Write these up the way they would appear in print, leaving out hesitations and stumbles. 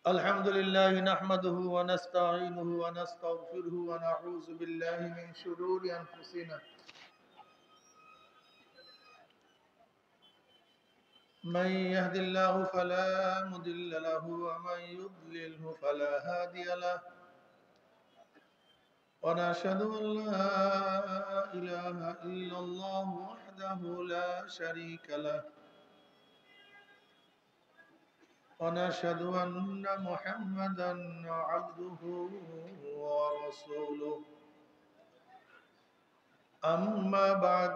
الحمد لله نحمده ونستعينه ونستغفره ونعوذ بالله من شرور أنفسنا من يهد الله فلا مضل له ومن يضلله فلا هادي له ونشهد أن لا إله إلا الله وحده لا شريك له ونشهد أن محمدا عبده ورسوله أما بعد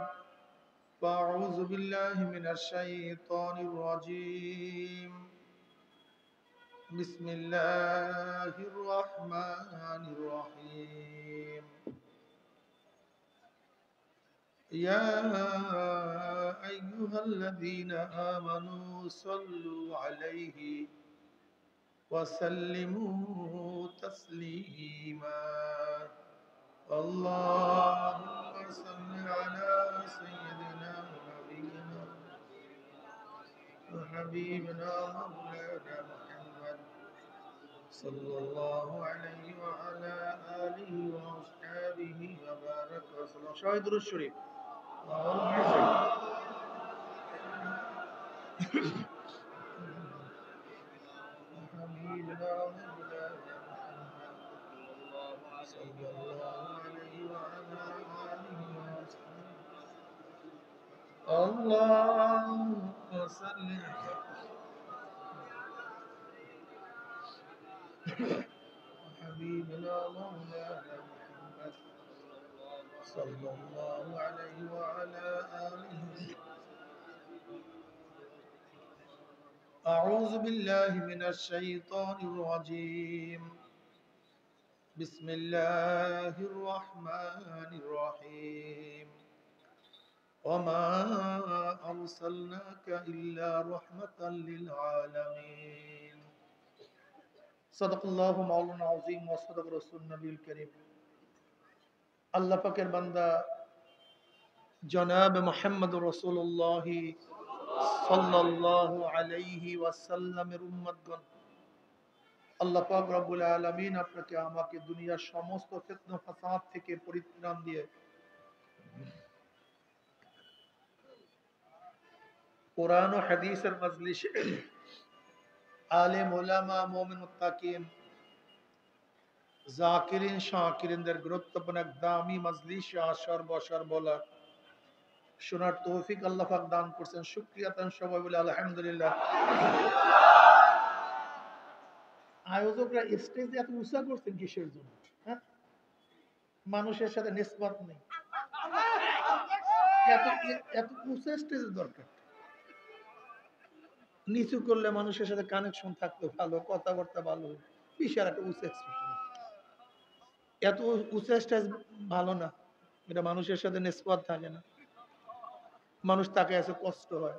فأعوذ بالله من الشيطان الرجيم بسم الله الرحمن الرحيم يا أيها الذين آمنوا صلوا عليه وسلموا تسليما اللهم صل على سيدنا ونبينا وحبيبنا مولانا محمد صلى الله عليه وعلى آله وأصحابه وبارك وسلم. شاهد الشريف حبيبنا مولانا محمد صلى الله عليه وعلى آله وأصحابه اللهم صل حبيبنا مولانا محمد صلى الله عليه وعلى آله. أعوذ بالله من الشيطان الرجيم بسم الله الرحمن الرحيم وما أرسلناك إلا رحمة للعالمين صدق الله مولانا العظيم وصدق رسول النبي الكريم. আল্লাহ পাকের বান্দা জনাব মুহাম্মদুর রাসূলুল্লাহ সাল্লাল্লাহু আলাইহি ওয়াসাল্লামের উম্মতগণ, আল্লাহ পাক রব্বুল আলামিন আপনাকে আমাকে দুনিয়ার সমস্ত ফিতনা ফাসাদ থেকে পরিত্রাণ দিয়ে কোরআন ও হাদিসের মজলিসে আলেম ওলামা মুমিন মুত্তাকিন জাকিরিন শাকিরিনদের গুরুত্বপূর্ণ এক দামি মজলিসে আসার বসার বলা শোনার তৌফিক আল্লাহ পাক দান করছেন। শুকরিয়া তান সবাই বলে আলহামদুলিল্লাহ। আয়োজকরা স্টেজ এত উঁচা করছেন কিসের জন্য? মানুষের সাথে নিসবত নেই, এত উঁচা স্টেজের দরকার। নিচু করলে মানুষের সাথে কানেকশন থাকতো ভালো, কথাবার্তা ভালো, বিশাল একটা উঁচা এক্সপ্রেশন। এত উঁচা স্টেজ ভালো না, এটা মানুষের সাথে নিসবত থাকে না, মানুষ তাকে এসে কষ্ট হয়।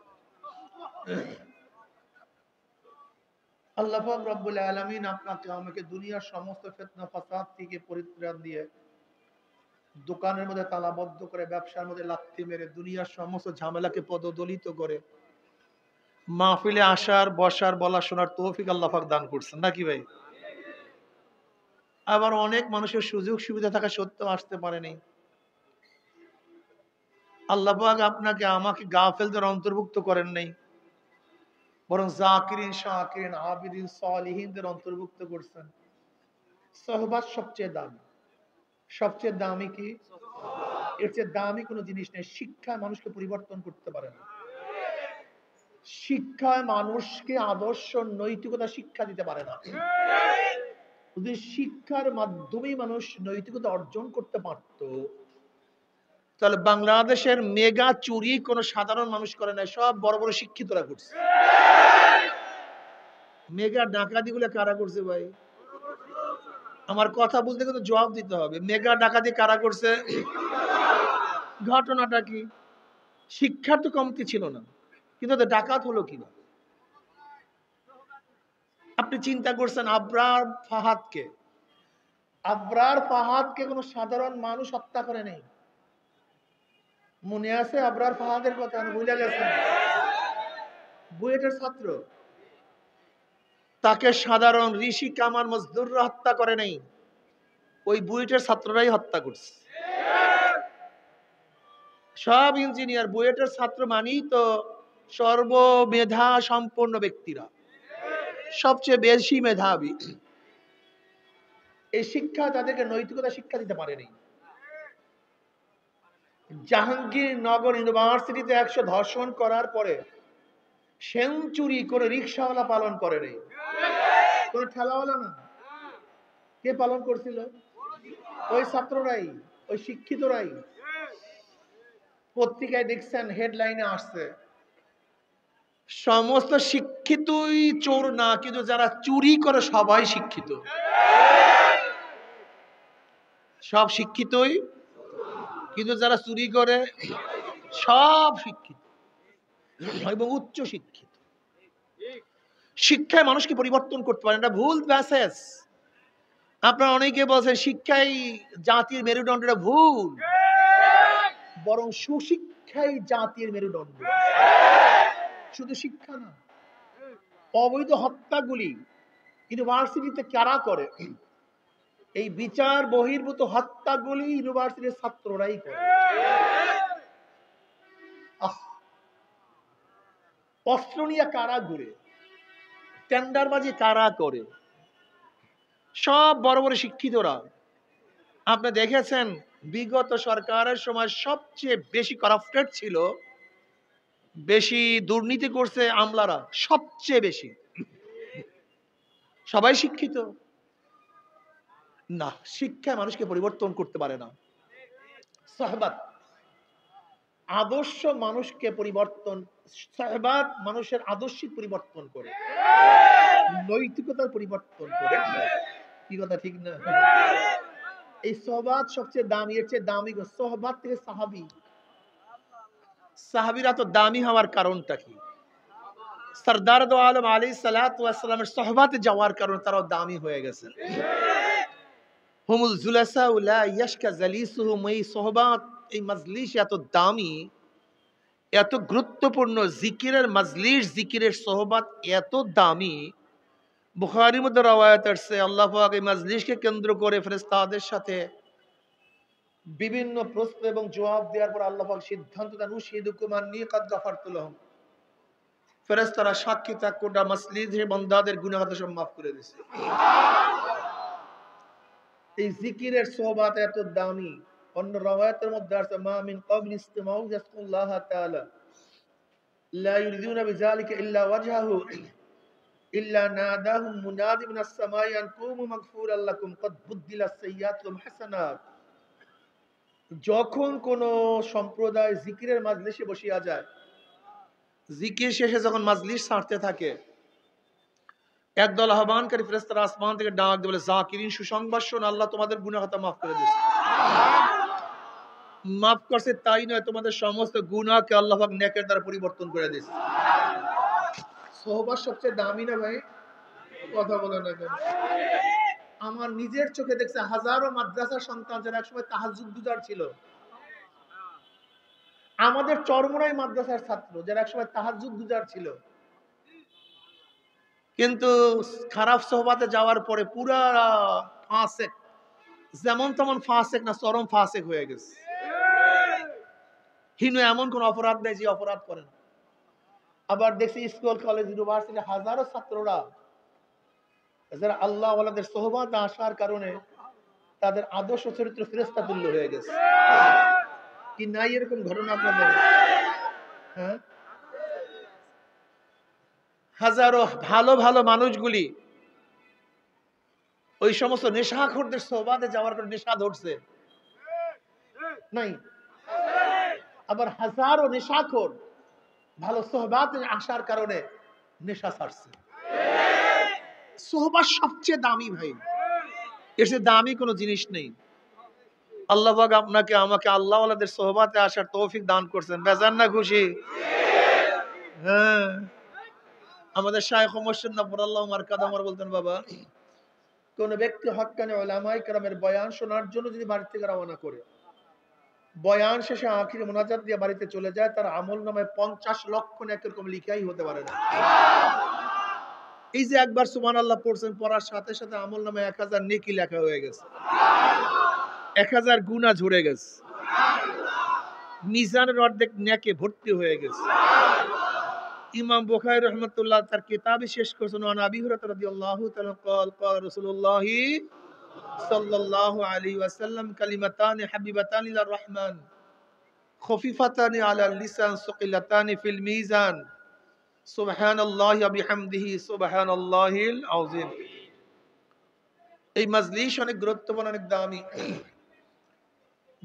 আল্লাহ পাক রব্বুল আলামিন আপনাকে আমাকে দুনিয়ার সমস্ত ফিতনা ফাসাদ থেকে পরিত্রাণ দিয়ে দোকানের মধ্যে তালাবদ্ধ করে, ব্যবসার মধ্যে লাথি মেরে, দুনিয়ার সমস্ত ঝামেলাকে পদদলিত করে মাহফিলে আসার বসার বলা শোনার তৌফিক আল্লাহ পাক দান করছেন নাকি ভাই? আবার অনেক মানুষের সুযোগ সুবিধা থাকা সত্ত্বেও আসতে পারেনি। আল্লাহ পাক আপনাকে আমাকে গাফেলদের অন্তর্ভুক্ত করেন নাই, বরং জাকিরিন শাকিরিন আবিদিন সালিহিনদের অন্তর্ভুক্ত করছেন। সহবাত সবচেয়ে দামি। সবচেয়ে দামি কি? এর চেয়ে দামি কোনো জিনিস নেই। শিক্ষা মানুষকে পরিবর্তন করতে পারে না। শিক্ষায় মানুষকে আদর্শ নৈতিকতা শিক্ষা দিতে পারে না। যদি শিক্ষার মাধ্যমেই মানুষ নৈতিকতা অর্জন করতে পারত, তাহলে বাংলাদেশের মেগা চুরি কোন সাধারণ মানুষ করে না, সব বড় বড় শিক্ষিতরা করছে। মেগা ডাকাতি গুলো কারা করছে ভাই? আমার কথা বুঝতে কিন্তু জবাব দিতে হবে। মেগা ডাকাতি কারা করছে? ঘটনাটা কি? শিক্ষার তো কমতি ছিল না, কিন্তু ডাকাত হলো কিনা? আপনি চিন্তা করছেন আবরার ফাহাদকে? আবরার ফাহাদকে কোন সাধারণ মানুষ হত্যা করে নেই। মনে আছে আবরার ফাহাদের কথা? ভুলে গেছেন? বুয়েটের ছাত্র, তাকে সাধারণ ঋষি কামার মজদুররা হত্যা করে নাই, ওই বুয়েটের ছাত্ররাই হত্যা করছে। সব ইঞ্জিনিয়ার বুয়েটের ছাত্র মানেই তো সর্বমেধা সম্পন্ন ব্যক্তিরা, সবচেয়ে বেশি মেধাবী। এই শিক্ষা তাদেরকে নৈতিকতা শিক্ষা দিতে পারেনি। জাহাঙ্গীরনগর ইউনিভার্সিটিতে 100 ধর্ষণ করার পরে সেঞ্চুরি করে রিক্সাওয়ালা পালন করে নাই, কোন ঠেলাওয়ালা না। কে পালন করছিল? ওই ছাত্ররাই, ওই শিক্ষিতরাই। পত্রিকায় দেখছেন হেডলাইনে আসছে, সমস্ত শিক্ষিতই চোর না, কিন্তু যারা চুরি করে সবাই শিক্ষিত। সব শিক্ষিতই, কিন্তু যারা চুরি করে সব শিক্ষিত এবং উচ্চ শিক্ষিত। শিক্ষায় মানুষকে পরিবর্তন করতে পারে, এটা ভুল মেসেজ। আপনারা অনেকে বলছেন শিক্ষাই জাতির মেরুদণ্ড, এটা ভুল। বরং সুশিক্ষাই জাতির মেরুদণ্ড। শুধু শিক্ষা না, অবৈধ হত্যাগুলি ইউনিভার্সিটিতে কারা করে? এই বিচার বহির্ভূত হত্যাগুলি ইউনিভার্সিটির ছাত্ররাই করে। অস্ত্র নিয়ে কারা ঘুরে, টেন্ডারবাজি কারা করে? সব বড় বড় শিক্ষিতরা। আপনি দেখেছেন বিগত সরকারের সময় সবচেয়ে বেশি করাপ্টেড ছিল, বেশি দুর্নীতি করছে আমলারা, সবচেয়ে বেশি। সবাই শিক্ষিত না, শিক্ষা মানুষকে পরিবর্তন করতে পারে না। সাহবাত আদর্শ মানুষকে পরিবর্তন, সাহবাত মানুষের আদর্শিক পরিবর্তন করে, নৈতিকতার পরিবর্তন করে। কি কথা ঠিক না? এই সোহবাত সবচেয়ে দামি, এর চেয়ে দামি সোহবাত থেকে সাহাবী। সাহাবীরা তো দামি হওয়ার কারণটা কি? সরদার দো আলম আলাইহিস সালাতু ওয়াস সালামের সোহবাতে যাওয়ার কারণে তারাও দামি হয়ে গেছে। হুমুল জুলাসা লা ইয়াশকা জালিসুহুম, এই সোহবাত, এই মজলিস এত দামি, এত গুরুত্বপূর্ণ। জিকিরের মজলিস, জিকিরের সোহবাত এত দামি। বুখারীর মধ্যে রওয়ায়াত আছে, আল্লাহ পাক এই মজলিসকে কেন্দ্র করে ফেরেশতাদের সাথে বিভিন্ন প্রশ্ন এবং জবাব দেওয়ার পর আল্লাহ পাক সিদ্ধান্ত দেন, উশহিদুকুম আন্নী কাদ গাফারতু লাহুম। ফেরেশতারা সাক্ষী থাকুক মজলিসের বান্দাদের গুনাহ সব মাফ করে দিয়েছে। এই জিকিরের সোহবাত এত দামি। অন্য রওয়ায়াতের মধ্যে আছে, মা মিন কওমিন ইসতামাউ ইয়াসকুল্লাহ তাআলা লা ইউরিদুনা বিযালিকা ইল্লা ওয়াজহাহু ইল্লা নাদাহুম মুনাদি মিনাস সামাই আন কুমু মাগফুরাল লাকুম ক্বাদ বুদ্দিলাস সাইয়্যাতুম হাসানাত। যখন কোন সম্প্রদায় জিকিরের মাজলিসে বসিয়া যায়, জিকির শেষে যখন মাজলিস ছাড়তে থাকে, একদল আহ্বানকারী ফেরেশতারা আসমান থেকে ডাক দিয়ে বলে, জাকিরিন সুসংবাদ শোন, আল্লাহ তোমাদের গুনাহ খাতা মাফ করে দিয়েছে। মাফ করছে তাই নয়, তোমাদের সমস্ত গুনাহকে আল্লাহ পাক নেকের দ্বারা পরিবর্তন করে দিয়েছে। সোহবাত সবচেয়ে দামি না ভাই? কথা বলে না কেন? আমার নিজের চোখে দেখছে হাজারো মাদ্রাসার সন্তান যারা একসময় তাহাজ্জুদ গুজার ছিল, আমাদের চরমোনাই মাদ্রাসার ছাত্র যারা একসময় তাহাজ্জুদ গুজার ছিল, কিন্তু খারাপ সোহবাতে যাওয়ার পরে পুরা ফাসেক, যেমন তেমন ফাসেক না, চরম ফাসেক হয়ে গেছে। হিনু এমন কোন অপরাধ নেই যে অপরাধ করে না। আবার দেখছি স্কুল কলেজ ইউনিভার্সিটি হাজারো ছাত্ররা যারা আল্লাহ ওয়ালাদের সোহবাতে আসার কারণে তাদের আদর্শ চরিত্র ফেরেশতা তুল্য হয়ে গেছে। কি নাই এরকম ঘটনা আপনাদের? হ্যাঁ, হাজারো ভালো ভালো মানুষগুলি ওই সমস্ত নেশাখোরদের সোহবাতে যাওয়ার পর নেশা ধরছে নাই। আবার হাজারো নেশাখোর ভালো সোহবাতে আসার কারণে নেশা ছাড়ছে। সোহবাত সবচেয়ে দামি ভাই, এর চেয়ে দামি কোনো জিনিস নেই। আল্লাহ পাক আপনাকে আমাকে আল্লাহ ওয়ালাদের সোহবাতে আসার তৌফিক দান করছেন। বেজান না খুশি? হ্যাঁ, আমাদের শায়খ মুর্শিদনগর আল্লাহ মারকাদ আমার বলতেন, বাবা কোন ব্যক্তি হক্কানি উলামায়ে কেরামের বয়ান শোনার জন্য যদি বাড়ি থেকে রওনা করে, বয়ান শেষে আখিরে মুনাজাত দিয়ে বাড়িতে চলে যায়, তার আমল নামায় 50 লক্ষ নেক এরকম লিখাই হতে পারে না। এই যে একবার সুবহানাল্লাহ পড়ছেন, পড়ার সাথে সাথে আমল নামে 1000 নেকি লেখা হয়ে গেছে, 1000 গুনাহ ঝরে গেছে, মিজানের অর্ধেক নেকে ভর্তি হয়ে গেছে। ইমাম বুখারী রাহমাতুল্লাহ তার কিতাবে শেষ করেছেন, ওয়া নবী হুরায়রা রাদিয়াল্লাহু তাআলা قال قال রাসূলুল্লাহ সাল্লাল্লাহু আলাইহি ওয়াসাল্লাম কালিমাতানি হাবিবাতানি ইলার রহমান খফিফাতানি আলাল লিসান সুকিলাতানি ফিল মিজান সুবহানাল্লাহি ওয়া বিহামদিহি সুবহানাল্লাহিল আযীম। এই মাজলিস অনেক গুরুত্বপূর্ণ, অনেক দামি।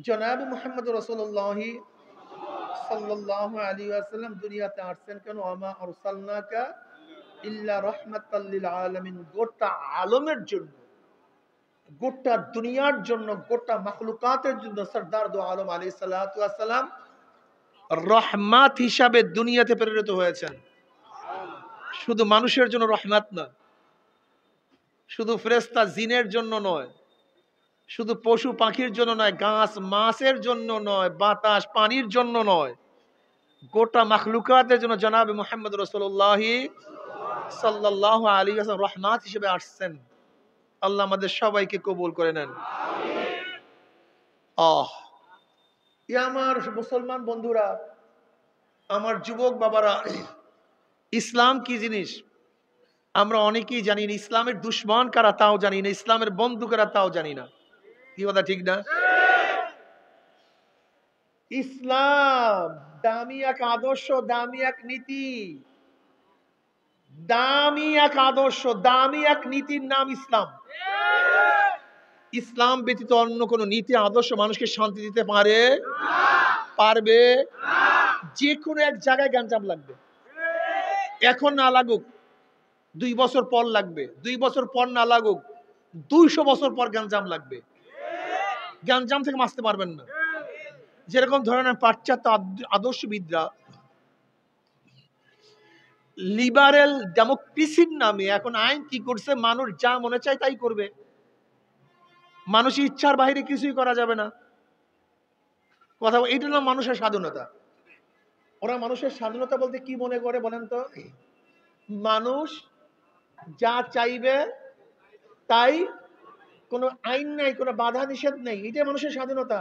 জনাব মুহাম্মদ রাসূলুল্লাহ সাল্লাল্লাহু আলাইহি ওয়াসাল্লাম দুনিয়াতে আসছেন কেন? ওয়ামা আরসালনাকা ইল্লা রাহমাতাল লিল আলামিন, গোটা আলমের জন্য, গোটা দুনিয়ার জন্য, গোটা মাখলুকাতের জন্য সরদার দো আলম আলাইহিস সালাতু ওয়াস সালাম রহমত হিসাবে দুনিয়াতে প্রেরিত হয়েছেন। শুধু মানুষের জন্য রহমত না, শুধু ফেরেশতা জিনের জন্য নয়, শুধু পশু পাখির জন্য নয়, গাছ মাছের জন্য নয়, বাতাস পানির জন্য নয়, গোটা মাখলুকাতের জন্য জনাব মুহাম্মদ রাসূলুল্লাহ সাল্লাল্লাহু আলাইহি ওয়াসাল্লাম রহমত হিসেবে আসছেন। আল্লাহ আমাদের সবাইকে কবুল করে নেন। আমার মুসলমান বন্ধুরা, আমার যুবক বাবারা, ইসলাম কি জিনিস আমরা অনেকেই জানি না। ইসলামের দুশ্মন কারা তাও জানি না, ইসলামের বন্ধু কারা তাও জানি না। কি কথা ঠিক না? ইসলাম দামি এক আদর্শ, দামি এক নীতি, দামি এক আদর্শ, দামি এক নীতির নাম ইসলাম। ইসলাম ব্যতীত অন্য কোন নীতি আদর্শ মানুষকে শান্তি দিতে পারবে? যে কোনো এক জায়গায় গ্যাঞ্জাম লাগবে, এখন না লাগুক 2 বছর পর লাগবে, 2 বছর পর না লাগুক 200 বছর পর গ্যাঞ্জাম লাগবে। গ্যাঞ্জাম থেকে বাঁচতে পারবেন না। যেরকম ধরেন পাশ্চাত্য আদর্শবিদরা লিবারেল ডেমোক্রেসির নামে এখন আইন কি করছে, মানুষ যা মনে চায় তাই করবে, মানুষের ইচ্ছার বাইরে কিছুই করা যাবে না। কথা এইটা না মানুষের স্বাধীনতা। ওরা মানুষের স্বাধীনতা বলতে কি মনে করে বলেন তো? মানুষ যা চাইবে তাই, কোনো আইন নাই, কোনো বাধা নিষেধ নেই, এটাই মানুষের স্বাধীনতা।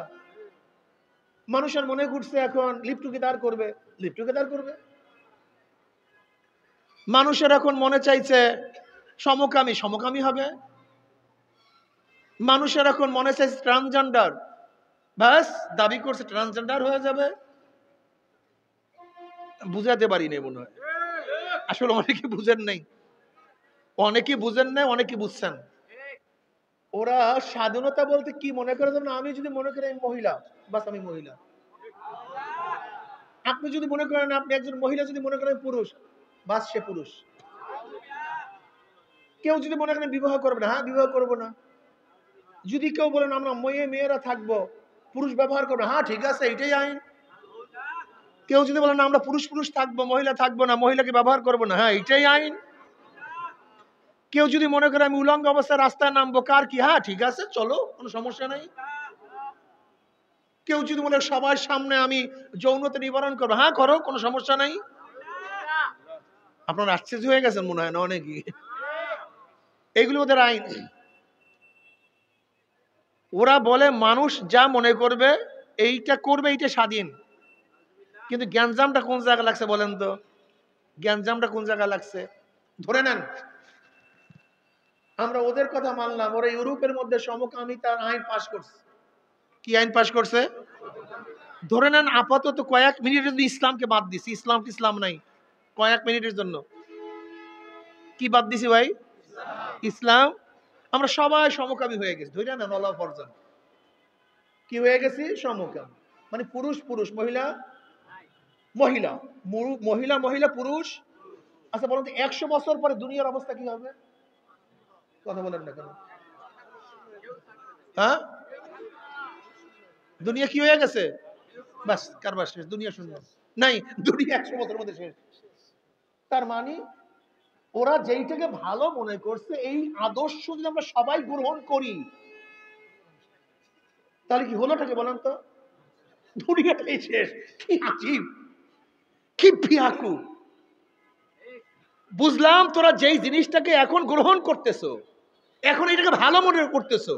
মানুষের মনে ঘুরছে এখন লিভ টুগেদার করবে, লিভ টুগেদার করবে। মানুষের এখন মনে চাইছে সমকামী, সমকামী হবে। মানুষের এখন মনে চাইছে ট্রান্সজেন্ডার, ব্যাস দাবি করছে ট্রান্সজেন্ডার হয়ে যাবে। বুঝাতে পারি নাই মনে হয়, আসলে অনেকে বুঝেন নাই, অনেকে বুঝেন নাই, অনেকে বুঝছেন। ওরা স্বাধীনতা বলতে কি মনে করে না, আমি যদি মনে করি আমি মহিলা, বাস আমি মহিলা। আপনি যদি মনে করেন আপনি একজন মহিলা, যদি মনে করেন পুরুষ, বাস সে পুরুষ। কেউ যদি মনে করেন বিবাহ করবে না, হ্যাঁ বিবাহ করবো না। যদি কেউ বলেন আমরা মেয়েরা থাকবো, পুরুষ ব্যবহার করবে, হ্যাঁ ঠিক আছে, এটাই আইন। কেউ যদি বলেন আমরা পুরুষ থাকবো, মহিলা থাকবো না, মহিলাকে ব্যবহার করবো না, হ্যাঁ এটাই আইন। কেউ যদি মনে করে আমি উলঙ্গ অবস্থায় রাস্তায় নামবো, কার কি, হ্যাঁ ঠিক আছে চলো, কোনো সমস্যা নেই। কেউ যদি বলে সবার সামনে আমি যৌনতা নিবারণ করবো, হ্যাঁ করো, কোনো সমস্যা নাই। আপনার আশ্চর্য হয়ে গেছেন মনে হয় না অনেকই, এগুলো ওদের আইন। ওরা বলে মানুষ যা মনে করবে এইটা করবে, এইটা স্বাধীন। কিন্তু গ্যাঞ্জামটা কোন জায়গায় লাগছে বলেন তো? গ্যাঞ্জামটা কোন জায়গায় লাগছে? ধরে নেন আমরা ওদের কথা মানলাম, ওরা ইউরোপের মধ্যে সমকামিতার আইন পাশ করছে। কি আইন পাশ করছে? ধরে নেন আপাতত কয়েক মিনিটের জন্য ইসলামকে বাদ দিছি, ইসলাম নাই, কয়েক মিনিটের জন্য কি বাদ দিছি ভাই? ইসলাম। আমরা সবাই সমকামী হয়ে গেছি, ধরে নেন আল্লাহ ফরজান কি হয়ে গেছি? সমকামী। মানে পুরুষ পুরুষ, মহিলা মহিলা, মহিলা মহিলা, পুরুষ। আচ্ছা বলুন তো 100 বছর পরে দুনিয়ার অবস্থা কি হবে? কথা বলেন না কেন? হ্যাঁ, দুনিয়া কি হয়ে গেছে? বাস কারবার শেষ, দুনিয়া শূন্য নাই, দুনিয়া 100 বছরের মধ্যে শেষ। তার মানে ওরা যেইটাকে ভালো মনে করছে, এই আদর্শ যদি আমরা সবাই গ্রহণ করি, তাহলে কি হলোটাকে বলেন তো? দুনিয়াটাই শেষ। কি আজীব, কি বিয়াকু। বুঝলাম তোরা যেই জিনিসটাকে এখন গ্রহণ করতেছো, এখন এটাকে ভালো মনে করতেছো,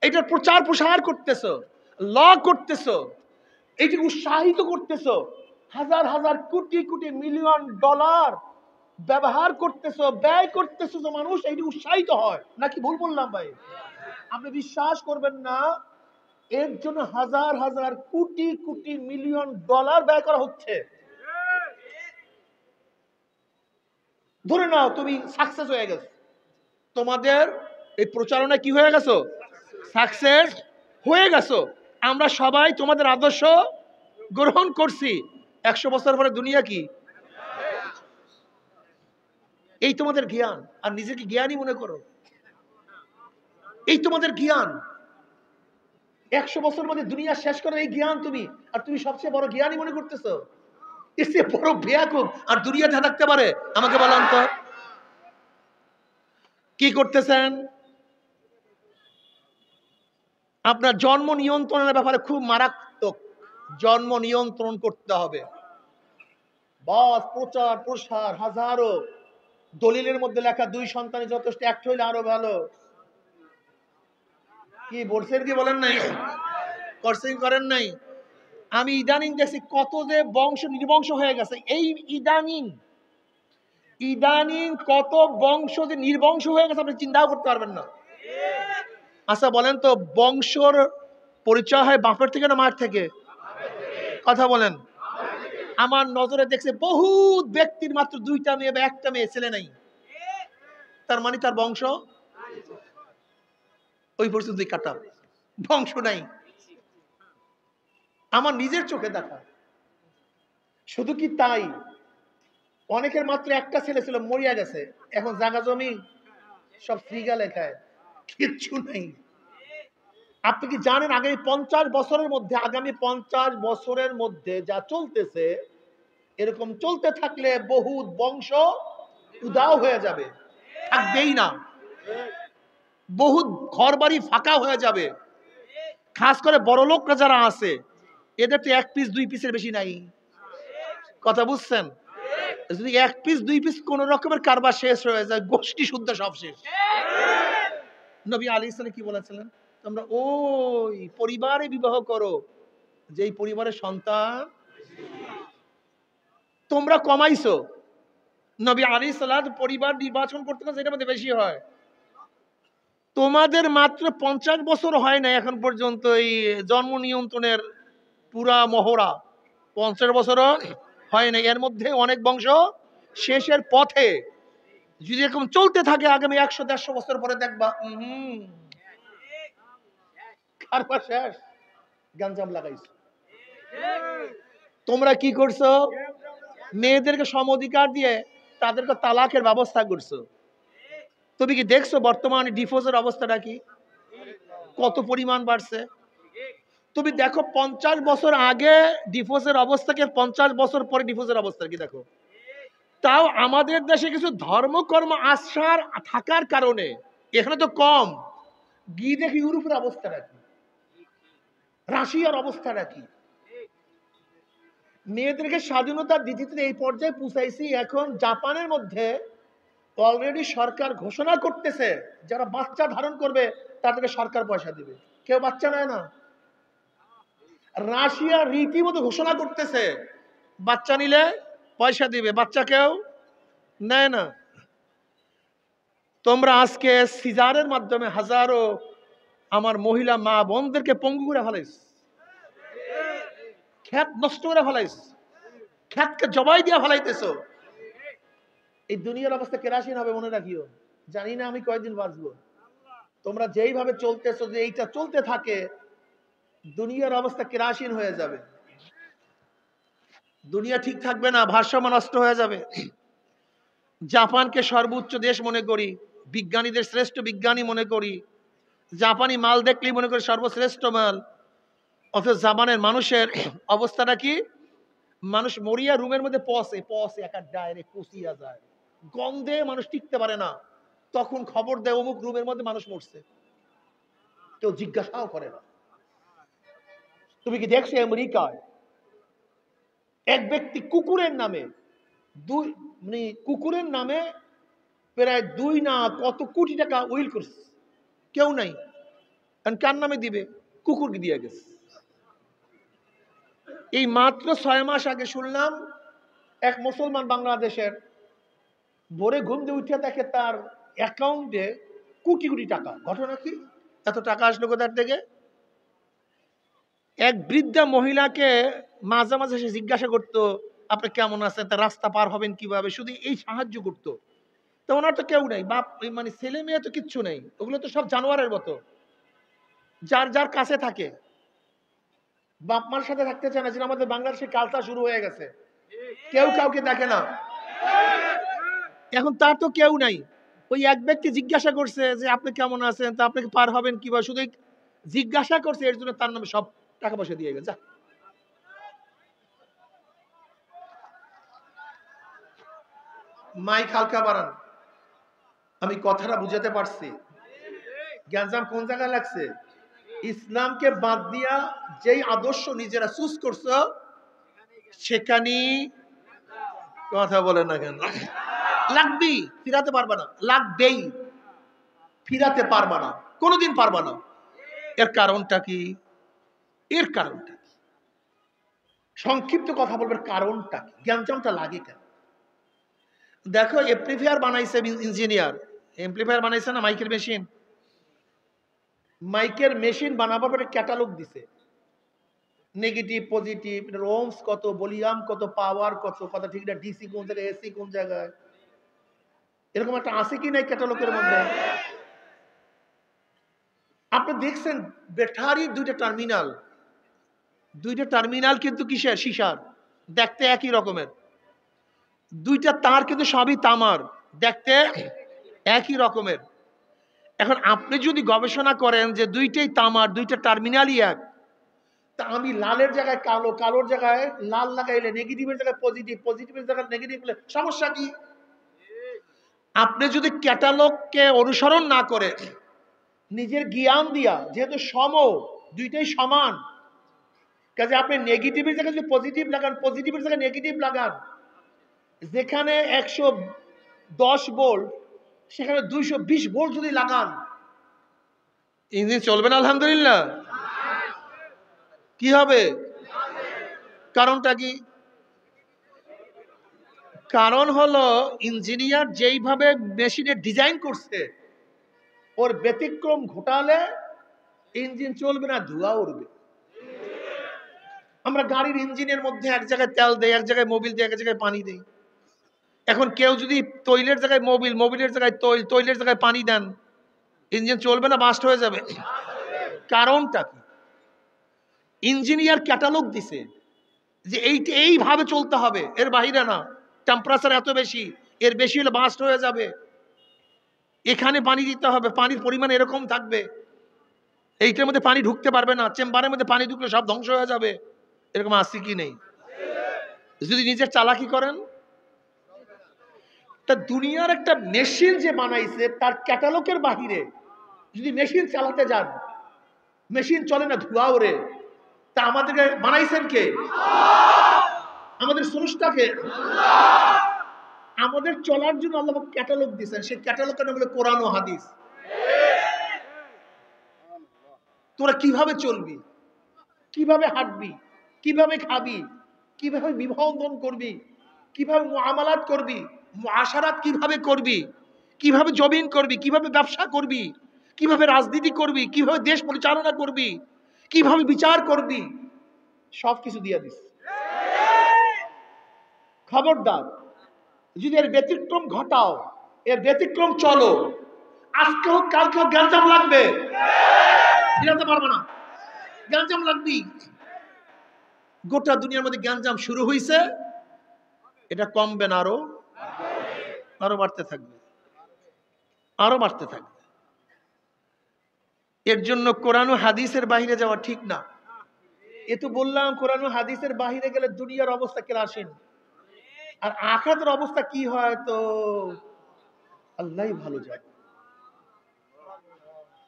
এটার প্রচার প্রসার করতেছো, ল করতেছো, এইটাকে উৎসাহিত করতেছো, হাজার হাজার কোটি কোটি মিলিয়ন ডলার ব্যবহার করতেছো, ব্যয় করতেছো, তো মানুষ এইটি উৎসাহিত হয় নাকি? ভুল বললাম ভাই? আপনি বিশ্বাস করবেন না, এর জন্য হাজার হাজার কোটি কোটি মিলিয়ন ডলার ব্যয় করা হচ্ছে। ধরে নাও তুমি সাকসেস হয়ে গেছো, তোমাদের এই প্রচারণা কি হয়ে গেছো? সাকসেস হয়ে গেছো। আমরা সবাই তোমাদের আদর্শ গ্রহণ করছি। 100 বছর পরে দুনিয়া কি? এই তোমাদের জ্ঞান, আর নিজেকে জ্ঞানী মনে করো। এই তোমাদের জ্ঞান, 100 বছর মধ্যে দুনিয়া শেষ করার এই জ্ঞান তুমি, আর তুমি সবচেয়ে বড় জ্ঞানী মনে করতেছো। এর চেয়ে বড় বেয়াকুব আর দুনিয়াতে থাকতে পারে? আমাকে বলেন তো কি করতেছেন? আপনার জন্ম নিয়ন্ত্রণের ব্যাপারে খুব মারাত্মক, জন্ম নিয়ন্ত্রণ করতে হবে। বাস প্রচার প্রসার হাজারো, দলিলের মধ্যে লেখা 2 সন্তানই যথেষ্ট, একটা হইলে আরো ভালো। কি বলছেন কি বলেন নাই? করছেন করেন নাই? আমি ইদানিং দেখছি কত যে বংশ নির্বংশ হয়ে গেছে। এই ইদানিং ইদানিং কত বংশ যে নির্বংশ হয়ে গেছে আপনি চিন্তাও করতে পারবেন না। আচ্ছা বলেন তো, বংশর পরিচয় হয় বাপের থেকে না মার থেকে? কথা বলেন। আমার নজরে দেখছে বহুত ব্যক্তির মাত্র 2টা মেয়ে বা 1টা মেয়ে, ছেলে নাই। তার মানে তার বংশ ওই পর্যন্তই কাটা, বংশ নাই। আমার নিজের চোখে দেখা। শুধু কি তাই, অনেকের মাত্র 1টা ছেলে ছিল, মরিয়া গেছে, এখন জায়গা জমি সব ফ্রিগা লেখায়, কিচ্ছু নেই। আপনি কি জানেন আগামী 50 বছরের মধ্যে, আগামী 50 বছরের মধ্যে যা চলতেছে, এরকম চলতে থাকলে বহুত বংশ উদাও হয়ে যাবে, থাকবেই না। বহুত ঘর বাড়ি ফাঁকা হয়ে যাবে। খাস করে বড় লোকরা যারা আছে, এদের তো 1 পিস 2 পিসের বেশি নাই। কথা বুঝছেন? যদি 1 পিস 2 পিস কোন রকমের কারবার শেষ হয়ে যায়, গোষ্ঠী শুদ্ধ সব শেষ। নবী আলাইহিস সালাম কি বলেছিলেন? তোমরা ওই পরিবারে বিবাহ করো যেই পরিবারের সন্তান তোমরা কমাইছো। নবী আলাইহিস সালাম পরিবার নির্বাচন করতে না, যেটার মধ্যে বেশি হয়। তোমাদের মাত্র 50 বছর হয় না এখন পর্যন্ত এই জন্ম নিয়ন্ত্রণের পুরা মহড়া, 50 বছরও হয় না। এর মধ্যে অনেক বংশ শেষের পথে। যদি এরকম চলতে থাকে আগামী 100-150 বছর পরে দেখবা কারবার শেষ, গাঞ্জাম লাগাইছো। তোমরা কি করছো? মেয়েদেরকে সম অধিকার দিয়ে তাদেরকে তালাকের ব্যবস্থা করছো। তুমি কি দেখছো বর্তমানে ডিভোর্সের অবস্থাটা কি, কত পরিমাণ বাড়ছে? তুমি দেখো 50 বছর আগে ডিভোর্সের অবস্থাকে 50 বছর পরে ডিভোর্সের অবস্থা কি দেখো। তাও আমাদের দেশে কিছু ধর্মকর্ম আশ্রার থাকার কারণে এখানে তো কম। গিয়ে দেখি ইউরোপের অবস্থাটা কি, রাশিয়ার অবস্থাটা কি। মেয়েদেরকে স্বাধীনতা দিতে দিতে এই পর্যায়ে পৌঁছাইছি, এখন জাপানের মধ্যে অলরেডি সরকার ঘোষণা করতেছে যারা বাচ্চা ধারণ করবে তাদেরকে সরকার পয়সা দিবে। কেউ বাচ্চা নেয় না। রাশিয়া রীতিমতো ঘোষণা করতেছে বাচ্চা নিলে পয়সা দিবে, বাচ্চা কেউ নেয় না। তোমরা আজকে সিজারের মাধ্যমে হাজারো আমার মহিলা মা বোনদেরকে পঙ্গু করে ফেলাইছ, ক্ষেত নষ্ট করে ফেলাইছ, ক্ষেতকে জবাই দিয়ে ফেলাইতেছ। এই দুনিয়ার অবস্থা কেরাসিন হবে মনে রাখিও। জানি না আমি কয়দিন বাঁচবো। তোমরা যেইভাবে চলতেছো, যে এইটা চলতে থাকে, দুনিয়ার অবস্থা কেরাসিন হয়ে যাবে। দুনিয়া ঠিক থাকবে না, ভারসাম্য নষ্ট হয়ে যাবে। জাপানকে সর্বোচ্চ দেশ মনে করি, বিজ্ঞানীদের শ্রেষ্ঠ বিজ্ঞানী মনে করি, জাপানি মাল দেখলেই মনে করি সর্বশ্রেষ্ঠ মাল। অথচ জাপানের মানুষের অবস্থাটা কি? মানুষ মরিয়া রুমের মধ্যে পচে একা ডাইরেক্ট পচিয়া যায়, গন্ধে মানুষ টিকতে পারে না। তখন খবর দেয় অমুক রুমের মধ্যে মানুষ মরছে, কেউ জিজ্ঞাসাও করে না। তুমি কি দেখছো আমেরিকায় এক ব্যক্তি কুকুরের নামে দুই মানে কুকুরের নামে প্রায় 2 না কত কোটি টাকা উইল করছে, কেউ নাই, কারণ কার নামে দিবে? কুকুরকে দিয়ে গেছে। এই মাত্র 6 মাস আগে শুনলাম এক মুসলমান বাংলাদেশের ভোরে ঘুম দিয়ে উঠে দেখে তার অ্যাকাউন্টে কোটি কোটি টাকা। ঘটনা কি? এত টাকা আসলো কোথার থেকে? এক বৃদ্ধা মহিলাকে মাঝে মাঝে সে জিজ্ঞাসা করতো আপনি কেমন আছেন, তার রাস্তা পার হবেন কিভাবে, শুধু এই সাহায্য করতো। তো ওনার তো কেউ নেই, বাপ মানে ছেলে মেয়ে তো কিচ্ছু নেই, ওগুলো তো সব জানোয়ারের মতো, যার যার কাছে থাকে, বাপ মার সাথে থাকতে চায় না। যেন আমাদের বাংলাদেশে কালচার শুরু হয়ে গেছে, কেউ কাউকে দেখে না। এখন তার তো কেউ নাই, ওই এক ব্যক্তি জিজ্ঞাসা করছে যে আপনি কেমন আছেন, তা আপনি পার হবেন কিভাবে, শুধু জিজ্ঞাসা করছে, এর জন্য তার নামে সব টাকা পয়সা দিয়ে গেছে। মাইক হালকা বাড়ান, আমি কথাটা বুঝাতে পারছি। গ্যাঞ্জাম কোন জায়গায় লাগছে? ইসলামকে বাদ দিয়া যেই আদর্শ নিজেরা চুজ করছো সেখানেই কথা বলে না কেন? লাগবেই, ফিরাতে পারবা না, লাগবেই, ফিরাতে পারবা না, কোনোদিন পারবা না। এর কারণটা কি? এর কারণটা কি? সংক্ষিপ্ত কথা বলবার কারণটা কি? গ্যাঞ্জামটা লাগে কেন? দেখো, এমপ্লিফায়ার বানাইছে ইঞ্জিনিয়ার, এমপ্লিফায়ার বানাইছে না, মাইকের মেশিন। মাইকের মেশিন বানাবার পরে ক্যাটালগ দিছে, নেগেটিভ পজিটিভ, ওমস কত, ভলিউম কত, পাওয়ার কত, কথা ঠিক না, ডিসি কোন জায়গায়, এসি কোন জায়গায়, এরকম একটা আছে কি নাই ক্যাটালগের মধ্যে? আপনি দেখছেন ব্যাটারির দুইটা টার্মিনাল কিন্তু কিসের? সীসার, দেখতে একই রকমের। দুইটা তার কিন্তু সবই তামার, দেখতে একই রকমের। এখন আপনি যদি গবেষণা করেন যে দুইটাই তামার, দুইটা টার্মিনালই এক, তা আমি লালের জায়গায় কালো, কালোর জায়গায় লাল লাগাইলে, নেগেটিভের জায়গায় পজিটিভ, পজিটিভের জায়গায় নেগেটিভ হলে সমস্যা কি? আপনি যদি ক্যাটালগকে অনুসরণ না করে নিজের জ্ঞান দিয়া, যেহেতু দুইটাই সমান, কাজে আপনি নেগেটিভের জায়গায় যদি পজিটিভ লাগান, পজিটিভের জায়গায় নেগেটিভ লাগান, যেখানে 110 ভোল্ট সেখানে 220 ভোল্ট যদি লাগান, ইঞ্জিন চলবে না? আলহামদুলিল্লাহ। কি হবে? কারণটা কি? কারণ হলো ইঞ্জিনিয়ার যেইভাবে মেশিনের ডিজাইন করছে, ওর ব্যতিক্রম ঘটালে ইঞ্জিন চলবে না, ধোঁয়া উঠবে। আমরা গাড়ির ইঞ্জিনের মধ্যে এক জায়গায় তেল দেই, এক জায়গায় মোবিল দেই, এক জায়গায় পানি দেই। এখন কেউ যদি তৈলের জায়গায় মোবিল, মোবিলের জায়গায় তৈল, তৈলের জায়গায় পানি দেন, ইঞ্জিন চলবে না? বাস্ট হয়ে যাবে। কারণটা কি? ইঞ্জিনিয়ার ক্যাটালগ দিছে যে এইভাবে চলতে হবে, এর বাহিরে না, টেম্পারেচার এত বেশি, এর বেশি হলে বাস্ট হয়ে যাবে, এখানে পানি দিতে হবে, পানির পরিমাণ এরকম থাকবে, এইটার মধ্যে পানি ঢুকতে পারবে না, চেম্বারের মধ্যে পানি ঢুকলে সব ধ্বংস হয়ে যাবে। এরকম আছে কি নেই? যদি নিজের চালাকি করেন, তা দুনিয়ার একটা মেশিন যে বানাইছে তার ক্যাটালগের বাহিরে যদি মেশিন চালাতে যান, মেশিন চলে না, ধোঁয়া ওরে। তা আমাদেরকে বানাইছেন কে? আমাদের স্রষ্টাকে। আমাদের চলার জন্য আল্লাহ ক্যাটালগ দিয়েছেন, সেই ক্যাটালগের নাম হলো কোরআন ও হাদিস। তোরা কিভাবে চলবি, কিভাবে হাঁটবি, কিভাবে খাবি, কিভাবে বিবাহ বন্ধন করবি, কিভাবে মুআমালাত করবি, মুআশারাত কিভাবে করবি, কিভাবে জমিন করবি, কিভাবে ব্যবসা করবি, কিভাবে রাজনীতি করবি, কিভাবে দেশ পরিচালনা করবি, কিভাবে বিচার করবি, সবকিছু দিয়ে দিস। খবরদার যদি এর ব্যতিক্রম ঘটাও, এর ব্যতিক্রম চলো, আজকে হোক কালকে হোক গ্যাঞ্জাম লাগবে, ফিরাতে পারবে না, গ্যাঞ্জাম লাগবি। গোটা দুনিয়ার মধ্যে গ্যাঞ্জাম শুরু হয়েছে, এটা কমবে না, আরো বাড়তে থাকবে, আরো বাড়তে থাকবে। এর জন্য কোরআন ও হাদিসের বাহিরে যাওয়া ঠিক না। এ তো বললাম কোরআন ও হাদিসের বাহিরে গেলে দুনিয়ার অবস্থা কেরাসিন, আর আখিরাতের অবস্থা কি হয় তো আল্লাহই ভালো জানে।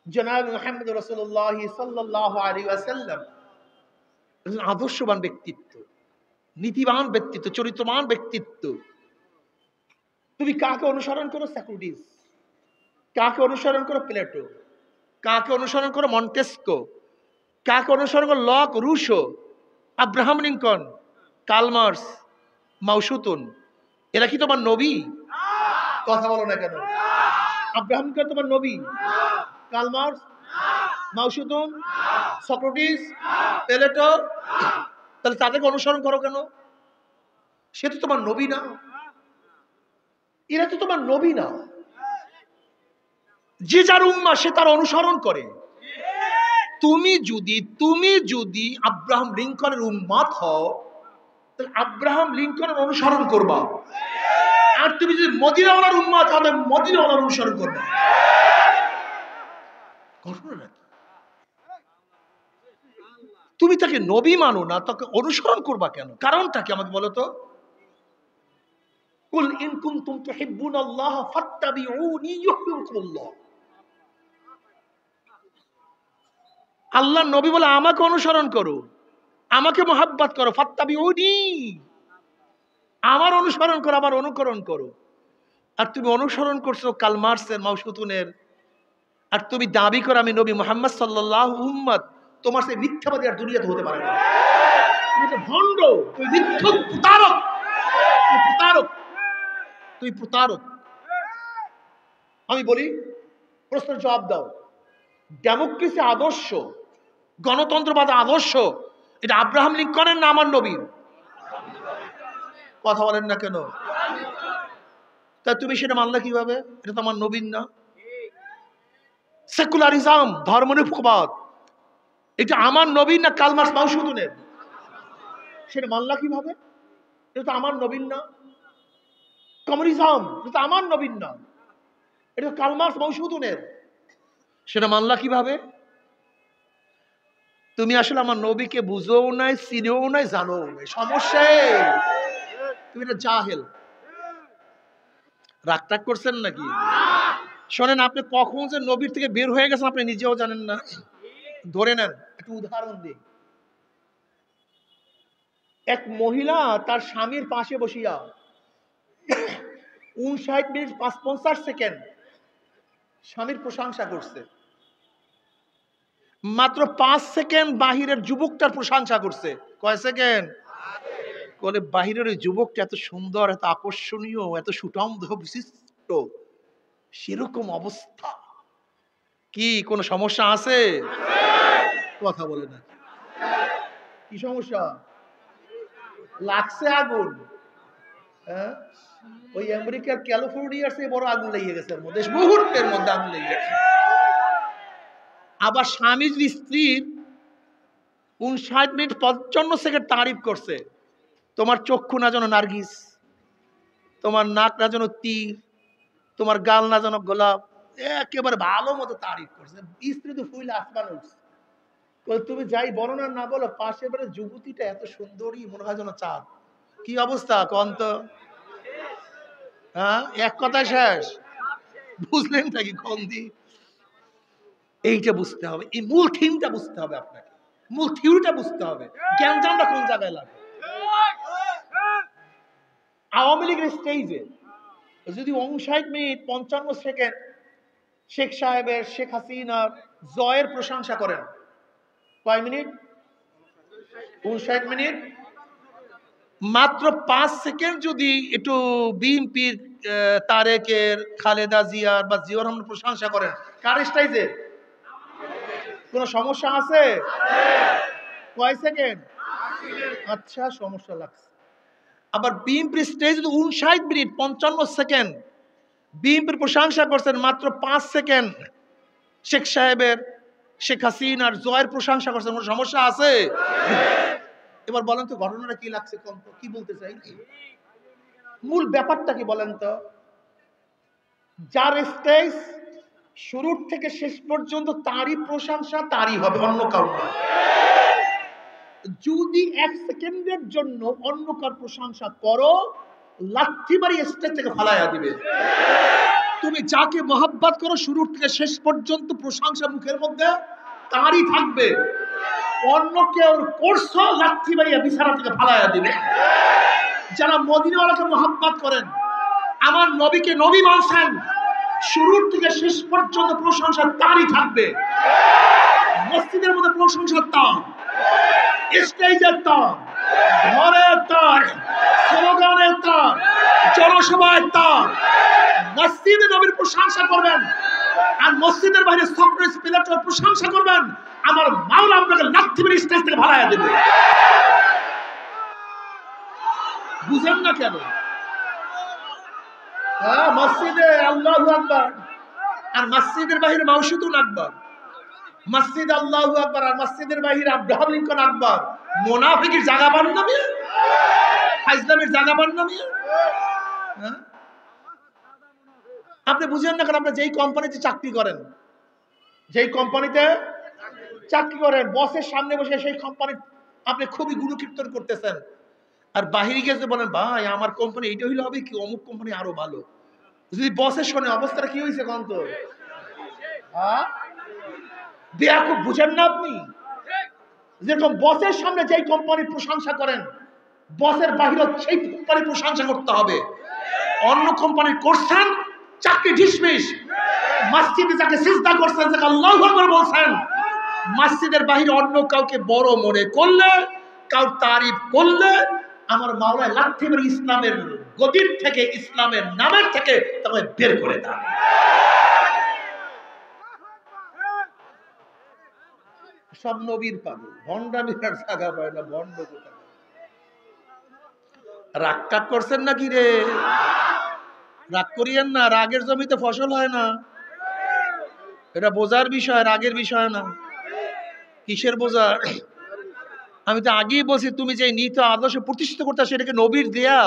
জনাব মুহাম্মদ রাসূলুল্লাহ সাল্লাল্লাহু আলাইহি ওয়াসাল্লাম আদর্শবান ব্যক্তিত্ব, নীতিবান ব্যক্তিত্ব, চরিত্রবান ব্যক্তিত্ব। তুমি কাকে অনুসরণ করো? সক্রেটিস। কাকে অনুসরণ করো? প্লেটো। কাকে অনুসরণ করো? মন্টেস্কো। কাকে অনুসরণ করো? Locke, Rousseau, Abraham Lincoln, Karl Marx, Mao Tsetung. এরা কি তোমার নবী? কথা বলো না কেন? আব্রাহাম লিঙ্কন তোমার নবী? Karl Marx, Mao Tsetung, Socrates, Plato. তাহলে তাদেরকে অনুসরণ করো কেন? সে তো তোমার নবী না, এরা তো তোমার নবী না। যে যার উম্মাহ সে তার অনুসরণ করে। তুমি যদি আব্রাহাম লিঙ্কনের উম্মাত হও, তাহলে আব্রাহাম লিঙ্কনের অনুসরণ করবা। আর তুমি যদি মদিনাওয়ালার উম্মাত হও, তাহলে মদিনাওয়ালার অনুসরণ করবে। তুমি তাকে নবী মানো না, তাকে অনুসরণ করবা কেন? কারণটা কি আমাকে বলো তো? কুল ইন কুনতুম তুহিব্বুনাল্লাহ ফাত্তাবিউনি ইউহিব্বুকুমুল্লাহ। আল্লাহর নবী বলে আমাকে অনুসরণ করো, আমাকে মোহাব্বত করো। ফাত্তাবিউনি, আমার অনুসরণ করো, আমার অনুকরণ করো। আর তুমি অনুসরণ করছো কার্ল মার্কসের, মাওসুতুনের। আর তুমি দাবি করো আমি নবী মুহাম্মদ সাল্লাল্লাহু উম্মত। তোমার সেই মিথ্যাবাদী আর দুনিয়াতে হতে পারে না। তুমি তো ভণ্ড, তুমি মিথ্যুক, প্রতারক, তুমি প্রতারক, তুমি প্রতারক। আমি বলি, প্রশ্নের জবাব দাও। ডেমোক্রেসি আদর্শ, গণতন্ত্রবাদ আদর্শ, এটা আব্রাহাম লিঙ্কনের না আমার নবীর? কথা বলেন না কেন? তা তুমি সেটা মানলে কিভাবে? এটা তো আমার নবীন না। সেকুলারিজম, ধর্মনিরপেক্ষবাদ, এটা আমার নবীন না কার্ল মার্কস, মাওসুতুনের? সেটা মানলা কিভাবে? এটা তো আমার নবীন না। কমিউনিজম, এটা তো আমার নবীন না, এটা তো কার্ল মার্কস, মাওসুতুনের। সেটা মানলা কিভাবে? তুমি আসলে আমার নবীকে বুঝোও নাই, চিনেও নাই, জানো নাই। সমস্যা তুমি এটা জাহেল। রাগ টাগ করছেন নাকি? শোনেন, আপনি কখন যে নবীর থেকে বের হয়ে গেছেন আপনি নিজেও জানেন না। ধরে নেন, একটু উদাহরণ দিই। এক মহিলা তার স্বামীর পাশে বসিয়া 59 মিনিট 50 সেকেন্ড স্বামীর প্রশংসা করছে। মাত্র 5 সেকেন্ড বাহিরের যুবকটার প্রশংসা করছে। কয় সেকেন্ড? বলে বাহিরের ওই যুবকটা এত সুন্দর, এত আকর্ষণীয়, এত সুঠামদেহ বিশিষ্ট, সেরকম অবস্থা। কি কোনো সমস্যা আছে? কথা বলে না। কি সমস্যা? লাগছে আগুন। হ্যাঁ, ওই আমেরিকার ক্যালিফোর্নিয়ার চেয়ে বড় আগুন লেগে গেছে এর মধ্যে, মুহূর্তের মধ্যে আগুন লেগে গেছে। আবার স্বামী যদি স্ত্রীর 59 মিনিট 55 সেকেন্ড তারিফ করছে, তোমার চক্ষু না যেন নার্গিস, তোমার নাক না যেন তীর, তোমার গাল না যেন গোলাপ, একেবারে ভালো মতো তারিফ করছে। স্ত্রী তো ফুল আসমান উঠছে। তুমি যাই বলো না না বলো, পাশে বারে যুবতীটা এত সুন্দরী, মনে হয় যেন চাঁদ। কি অবস্থা কন্ত? হ্যাঁ, এক কথায় শেষ। বুঝলেন নাকি? কন্দি এইটা বুঝতে হবে, এই মূল থিমটা বুঝতে হবে আপনাকে, মূল থিওরিটা বুঝতে হবে, জ্ঞানজামটা কোন জায়গায় লাগে। আওয়ামী লীগের স্টেজে যদি 59 মিনিট 55 সেকেন্ড শেখ সাহেবের, শেখ হাসিনার জয়ের প্রশংসা করেন, কয় মিনিট? 59 মিনিট। মাত্র 5 সেকেন্ড যদি একটু বিএনপির তারেকের, খালেদা জিয়ার বা জিয়াউর রহমানের প্রশংসা করেন, কার স্টেজে? কোন সমস্যা আছে? কয় সেকেন্ড? আচ্ছা, সমস্যা লাগছে। আবার বিএনপির স্টেজ 59 মিনিট 55 সেকেন্ড বিএনপির প্রশংসা করছেন, মাত্র 5 সেকেন্ড শেখ সাহেবের, শেখ হাসিনার জয়ের প্রশংসা করছেন, কোনো সমস্যা আছে? এবার বলেন তো ঘটনাটা কি লাগছে, কি বলতে চাই, মূল ব্যাপারটা কি বলেন তো? যার স্টেজ শুরুর থেকে শেষ পর্যন্ত তারই প্রশংসা, তারই হবে, অন্য কারণ না। যদি 1 সেকেন্ডের জন্য অন্য কার প্রশংসা করো, লাথি মারি স্টেজ থেকে ফালাইয়া দিবে। তুমি যাকে মহব্বত করো শুরুর থেকে শেষ পর্যন্ত প্রশংসা মুখের মধ্যে তারই থাকবে। অন্য কেউ করছো, লাথি মারিয়া বিছানা থেকে ফালাইয়া দিবে। যারা মদিনাওয়ালাকে মহব্বত করেন, আমার নবীকে নবী মানছেন, শুরুর থেকে শেষ পর্যন্ত প্রশংসা তারই থাকবে। মসজিদের মধ্যে প্রশংসা তার, স্টেজের তার, ঘরের তার, স্লোগানের তার, জনসভায় তার। মসজিদে নবীর প্রশংসা করবেন আর মসজিদের বাইরে সক্রেটিস পিলাটোর প্রশংসা করবেন, আমার মাওলা আপনাকে লাথি মেরে স্টেজ থেকে ভাড়ায় দেবে। বুঝেন না কেন? হ্যাঁ, মসজিদে আল্লাহু আকবার আর মসজিদের বাহিরে মাউশুদুল আকবার। মসজিদ আল্লাহু আকবার আর মসজিদের বাহিরে আব্রাহাম লিঙ্কন আকবার। মুনাফিকের জায়গা পান না মিয়া, ইসলামের জায়গা পান না মিয়া। হ্যাঁ, আপনি বুঝেন না কেন? আপনি যেই কোম্পানিতে চাকরি করেন, যেই কোম্পানিতে চাকরি করেন, বসের সামনে বসে সেই কোম্পানি আপনি খুবই গুণকীর্তন করতেছেন, আর বাহিরে গেছে বলেন ভাই আমার কোম্পানি এইটা হইলে হবে কি, অমুক কোম্পানি আরো ভালো। যদি বসের শোনে অবস্থাটা কি হয়েছে কন্ত? হ্যাঁ, বেয়াকুব বুঝেন না আপনি? যেরকম বসের সামনে যেই কোম্পানির প্রশংসা করেন, বসের বাহিরে সেই কোম্পানির প্রশংসা করতে হবে। অন্য কোম্পানির করছেন, চাকরি ডিসমিস। মসজিদে যাকে সিজদা করছেন, যাকে আল্লাহু আকবার বলছেন, মসজিদের বাহিরে অন্য কাউকে বড় মনে করলে, কাউ তারিফ করলে, আমার মাওলা লাথি মেরে ইসলামের গদির থেকে, ইসলামের নামের থেকে তাকে বের করে দেন। সব নবীর পাগল, ভণ্ডামির জায়গা পায় না। ভণ্ড কোথায়? রাগ টাগ করছেন নাকি রে? রাগ করিয়েন না, রাগের জমিতে ফসল হয় না। এটা বোঝার বিষয়, রাগের বিষয় না। কিসের বোঝা? আমি তো আগেই বলছি, তুমি যে নীত আদর্শ প্রতিষ্ঠিত করতে, সেটাকে নবীর দেয়া,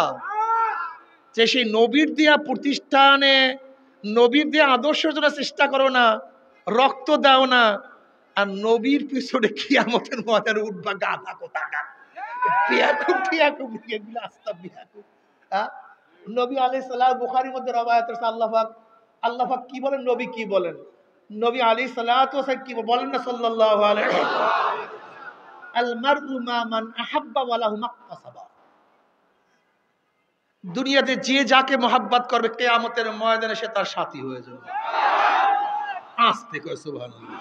যে সেই নবীর দেয়া প্রতিষ্ঠানে নবীর দেয়া আদর্শের জন্য চেষ্টা করো না, রক্ত দাও না, আর নবীর পিছনে কিয়ামতের ময়দানে উঠবা গাধা কোথাকার। বিয়াকুব টিয়াকুব এগুলো আস্তা বিয়াকুব। হ্যাঁ, নবী আলাইহিস সালাম, বুখারীর মধ্যে রওয়ায়াত আছে, আল্লাহ পাক কি বলেন, নবী কি বলেন? নবী আলাইহিস সালাতু ওয়াস সালাম কি বলেন না সাল্লাল্লাহু আলাইহি আল মারউ মা মান আহাব্বা ওয়া লাহু মাকতাসাবা। দুনিয়াতে যে যাকে মহব্বত করবে, কিয়ামতের ময়দানে সে তার সাথী হয়ে যাবে। আস্তে কয় সুবহানাল্লাহ।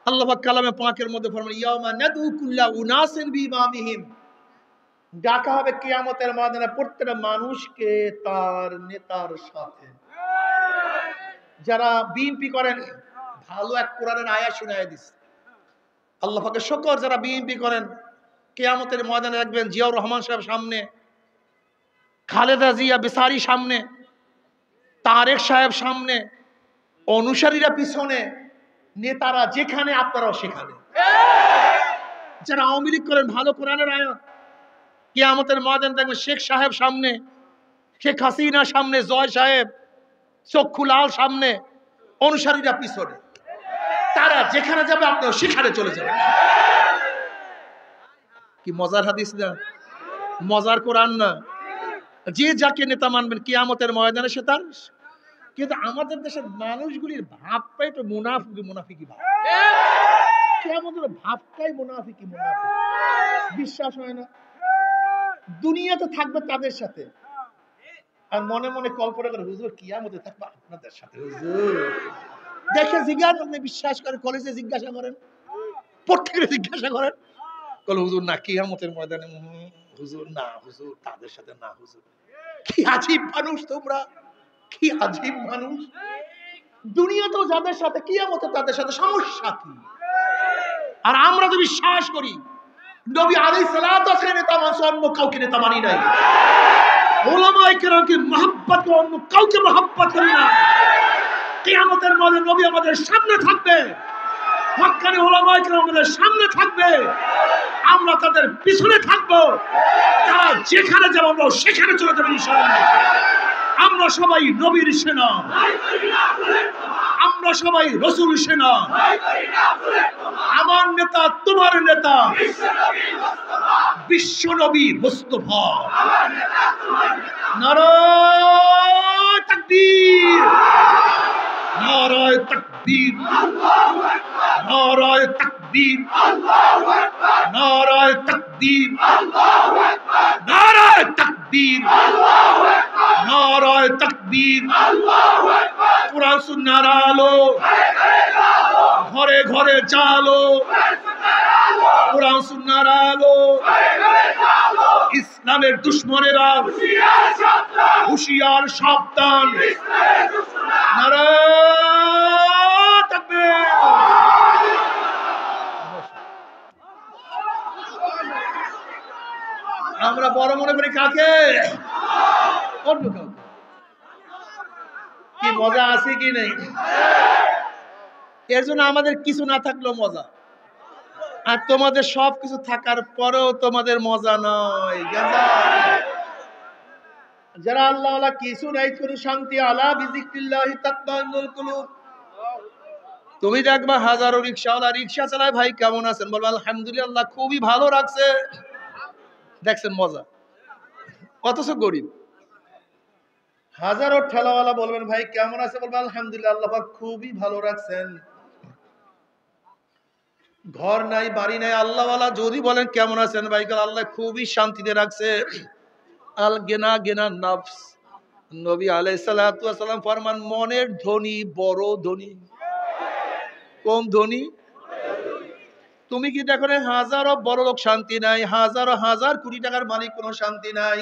আল্লাহ পাক কালামে পাকের মধ্যে ফরমান, ইয়াউমা নাদউ কুল্লা উনাসিন বিইমামিহিম। ডাকা হবে কিয়ামতের ময়দানে প্রত্যেকটা মানুষকে তার নেতার সাথে। যারা বিএনপি করেন, ভালো এক কোরআনের আয়াত শুনাইয়া দিচ্ছে। আল্লাহ পাকের শুকর, যারা বিএনপি করেন, কিয়ামতের ময়দানে দেখবেন জিয়াউর রহমান সাহেব সামনে, খালেদা জিয়া বেচারি সামনে, তারেক সাহেব সামনে, অনুসারীরা পিছনে, নেতারা যেখানে আপনারাও সেখানে। যারা আওয়ামী লীগ করেন, ভালো কোরআনের আয়াত, কিয়ামতের ময়দানে দেখবেন শেখ সাহেব সামনে, শেখ হাসিনা সামনে, জয় সাহেব, চক্ষুলাল সামনে, অনুসারীরা পিছনে। তারা যেখানে যাবে আপনিও সেখানে চলে যাবেন। কি মজার হাদিস না, মজার কোরআন না? যে যাকে নেতা মানবেন কিয়ামতের ময়দানে সে তার। কিন্তু আমাদের দেশের মানুষগুলির ভাবটাই তো মুনাফিকি ভাব। কিয়ামতের ভাবটাই মুনাফিকি। বিশ্বাস হয় না? দুনিয়াতে থাকবে তাদের সাথে, আর মনে মনে কল্পনা করে, হুজুর কিয়ামতে থাকবে আপনাদের সাথে। হুজুর দেখে জিজ্ঞাসা, আপনি বিশ্বাস করেন? কলেজে জিজ্ঞাসা করেন, প্রত্যেকের জিজ্ঞাসা করেন, বলে হুজুর না, কিয়ামতের ময়দানে হুজুর না, হুজুর তাদের সাথে না। হুজুর কি আজীব মানুষ তোমরা, কি আজীব মানুষ। দুনিয়াতেও যাদের সাথে, কিয়ামতে তাদের সাথে। সমস্যা কি? আর আমরা তো বিশ্বাস করি নবী আলাইহিস সালাতু ওয়াস সালাম নেতা মানছে, অন্য কাউকে নেতা মানি নাই। উলামায়ে কেরামকে মহব্বত করে, অন্য কাউকে মহব্বত করি না। কিয়ামতের ময়দানে নবী আমাদের সামনে থাকবে, হক্কানি উলামায়ে কেরাম আমাদের সামনে থাকবে, আমরা তাদের পিছনে থাকবো। তারা যেখানে যাবে আমরা সেখানে চলে যাবো ইনশাআল্লাহ। আমরা সবাই নবীর সেনা, আমরা সবাই রাসূল সেনা। আমার নেতা তোমার নেতা, বিশ্ব নবী মুস্তাফা। নারায়ে তাকবীর, নারায়ে তাকবীর, নারায়ে তাকবীর, নারায়ে তাকবীর, নারায়ে তাকবীর। নারায়ে তাকবীর, কুরআন সুন্নাহর আলো ঘরে ঘরে চালো, কুরআন সুন্নাহর আলো, ইসলামের দুশমনেরা হুঁশিয়ার সাবধান। নারায়ে তাকবীর। আমরা বড় মনে করি কাকে? অন্য কাউকে। কি মজা আছে কি নেই? এর জন্য আমাদের কিছু না থাকলেও মজা, আর তোমাদের সবকিছু থাকার পরেও তোমাদের মজা নয়। যারা আল্লাহ আল্লাহ কিছু নাই, কোনো শান্তি, আলা বিযিকরিল্লাহি তাতমাইন্নুল কুলুব। তুমি দেখবা হাজারো রিকশাওয়ালা রিকশা চালায়, ভাই কেমন আছেন, বলবে আলহামদুলিল্লাহ খুবই ভালো রাখছে। দেখছেন মজা? অথচ গরিব। হাজারো ঠেলাওয়ালা বলবেন ভাই কেমন আছে, বলবে আলহামদুলিল্লাহ আল্লাহ পাক খুবই ভালো রাখছেন। ঘর নাই বাড়ি নাই, আল্লাহওয়ালা যদি বলেন কেমন আছেন, ভাই আল্লাহ খুবই শান্তিতে রাখছে। আল গেনা গেনা নফস, নবী আলাইহিস সালাতু ওয়াস সালাম ফরমান মনের ধনী বড় ধনী। কোন ধনী? তুমি কি দেখো না হাজারো বড় লোক শান্তি নাই, হাজারো হাজার কোটি টাকার মালিক কোনো শান্তি নাই,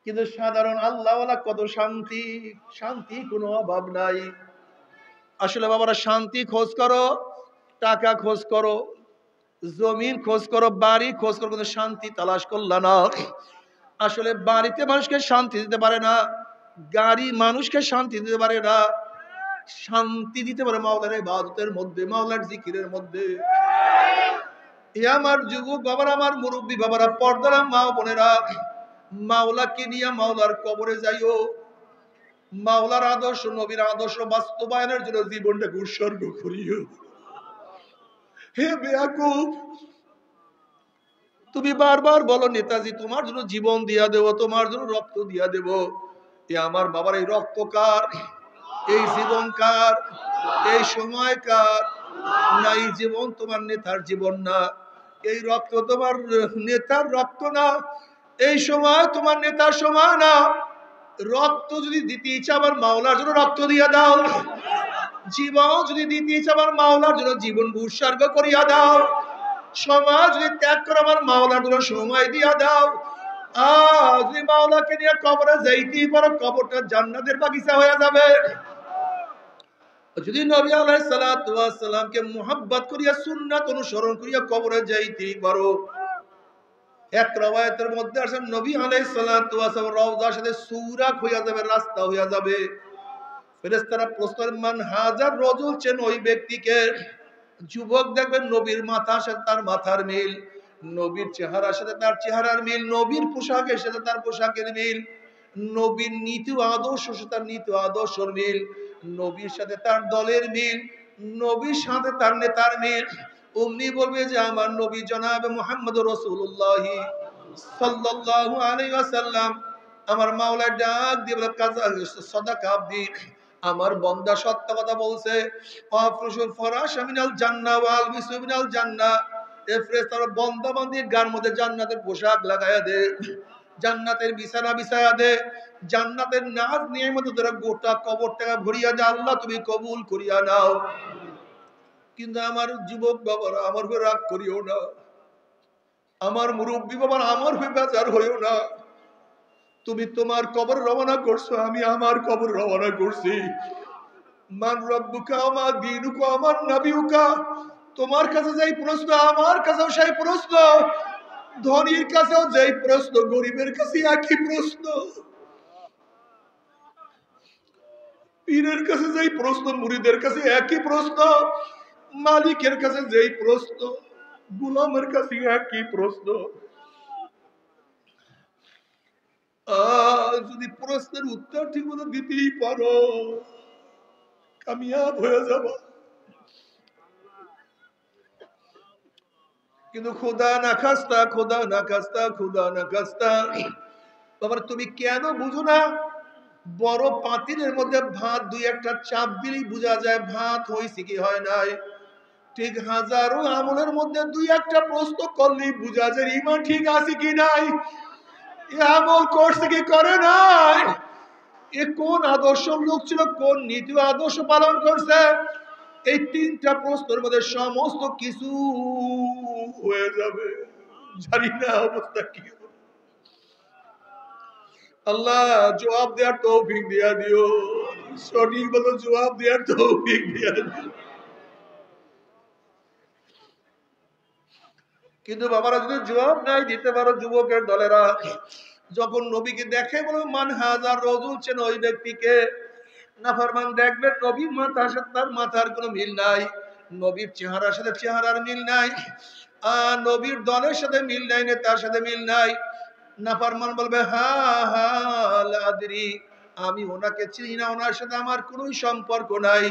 কিন্তু সাধারণ আল্লাহওয়ালা কত শান্তি, শান্তি কোনো অভাব নাই। আসলে বাবারা শান্তি খোঁজ করো, টাকা খোঁজ করো, জমিন খোঁজ করো, বাড়ি খোঁজ করো, কিন্তু শান্তি তালাশ করলা না। আসলে বাড়িতে মানুষকে শান্তি দিতে পারে না, গাড়ি মানুষকে শান্তি দিতে পারে না। শান্তি দিতে পারে মাওলার ইবাদতের মধ্যে, মাওলার জিকিরের মধ্যে। এ আমার যুবক বাবারা, আমার মুরব্বী বাবারা, পর্দার মা বোনেরা, মাওলাকে নিয়ে মাওলার কবরে যাইও। মাওলার আদর্শ, নবীর আদর্শ বাস্তবায়নের জন্য জীবনটাকে উৎসর্গ করিও। হে বেয়াকুব, তুমি বারবার বলো নেতাজি তোমার জন্য জীবন দিয়া দেব, তোমার জন্য রক্ত দিয়া দেব। এ আমার বাবার এই রক্ত কার, এই জীবন কার, এই সময় কার? না, এই জীবন তোমার নেতার জীবন না, এই রক্ত তোমার নেতার রক্ত না, এই সময় তোমার নেতার সময় না। রক্ত যদি দিতে ইচ্ছা আমার মাওলার জন্য রক্ত দিয়া দাও, জীবন যদি দিতে ইচ্ছা আমার মাওলার জন্য জীবন উৎসর্গ করিয়া দাও, সময় যদি ত্যাগ করে আমার মাওলার জন্য সময় দিয়া দাও। যদি মাওলাকে নিয়ে কবরে যাইতেই পারো, কবরটা জান্নাতের বাগিচা হয়ে যাবে। যদি নবী আলাইহিস সালাতু ওয়াস সালামকে মুহাব্বত করিয়া সুন্নাত অনুসরণ করিয়া কবরে যাইতেই পারো। এক রওয়ায়াতের মধ্যে আছে নবী আলাইহিস সালাতু ওয়াস সালাম রওজার সাথে সূরা হইয়া যাবে, রাস্তা হইয়া যাবে। ফেরেশতারা প্রশ্ন করেন মান হাজার রাজুল, চেন ওই ব্যক্তিকে। যুবক দেখবেন নবীর মাথার সাথে তার মাথার মিল, নবীর চেহারার সাথে তার চেহারার মিল, নবীর পোশাকের সাথে তার পোশাকের মিল, নবীর নীতি আদর্শ সাথে তার নীতি আদর্শের মিল, নবীর সাথে তার দলের মিল, নবীর সাথে তার নেতার মিল। অমনি বলবে যে আমার নবী জনাবে মুহাম্মদুর রাসূলুল্লাহ সাল্লাল্লাহু আলাইহি ওয়াসাল্লাম। আমার মাওলা ডাক দিয়ে বলে কাজা সাদাকা আব্দি, আমার বান্দা সত্য কথা বলছে। আফরুশুল ফরাশ মিনাল জান্নাহ ওয়াল বিসু মিনাল জান্নাহ। এ ফেরেশতারা বান্দা বান্দির গার মধ্যে জান্নাতের পোশাক লাগায়া দে, জান্নাতের বিছানা বিছায়া দে, জান্নাতের নাজ নিয়ামত দ্বারা গোটা কবরটাকে ভরিয়া দে। আল্লাহ তুমি কবুল করিয়া নাও। কিন্তু আমার যুবক বাবারা, আমার উপর রাগ করিও না, আমার মুরব্বী বাবার আমার উপর বেজার হইও না। তুমি তোমার কবর রওনা করছো, আমি আমার কবর রওনা করছি। মান রব্বুকা ওমা দীনুকা ওমা নবিয়ুকা, তোমার কাছে যেই প্রশ্ন আমার কাছেও সেই প্রশ্ন, ধনীর কাছেও যেই প্রশ্ন গরিবের কাছে একই প্রশ্ন, পীরের কাছে যেই প্রশ্ন মুরিদের কাছে একই প্রশ্ন, মালিকের কাছে যেই প্রশ্ন গোলামের কাছে একই প্রশ্ন। যদি প্রশ্নের উত্তর ঠিক মতো দিতেই পারো, কামিয়াব হয়ে যাব। কিন্তু খোদা না খাস্তা, খোদা না খাস্তা, খোদা না খাস্তা, বাবার তুমি কেন বুঝো না? বড় পাতিলের মধ্যে ভাত দুই একটা চাপ দিলেই বোঝা যায় ভাত হয়েছে কি হয় নাই। ঠিক হাজারো আমলের মধ্যে দুই একটা প্রশ্ন করলেই বোঝা যায় ইমান ঠিক আছে কি নাই। এ আমল করছে কি করে নাই? এ কোন আদর্শ লোক ছিল, কোন নীতি আদর্শ পালন করছে? এই তিনটা প্রশ্নের মধ্যে সমস্ত কিছু হয়ে যাবে। জানি না অবস্থা কি হবে। আল্লাহ জবাব দেওয়ার তৌফিক দিয়া দিও, সঠিক মতো জবাব দেওয়ার তৌফিক দিয়া দিও। কিন্তু বাবারা যদি জবাব নাই দিতে পারো, যুবকের দলেরা যখন নবীকে দেখে বলে মান হাজার রজুল, চেন ওই ব্যক্তিকে। নাফরমান দেখবেন নবীর মাথার সাথে তার মাথার কোনো মিল নাই, নবীর চেহারার সাথে চেহারার মিল নাই, নবীর দলের সাথে মিল নাই, তার সাথে মিল নাই। নাফরমান বলবে হা হা লাদরি, আমি ওনাকে চিনি না, ওনার সাথে আমার কোনো সম্পর্ক নাই।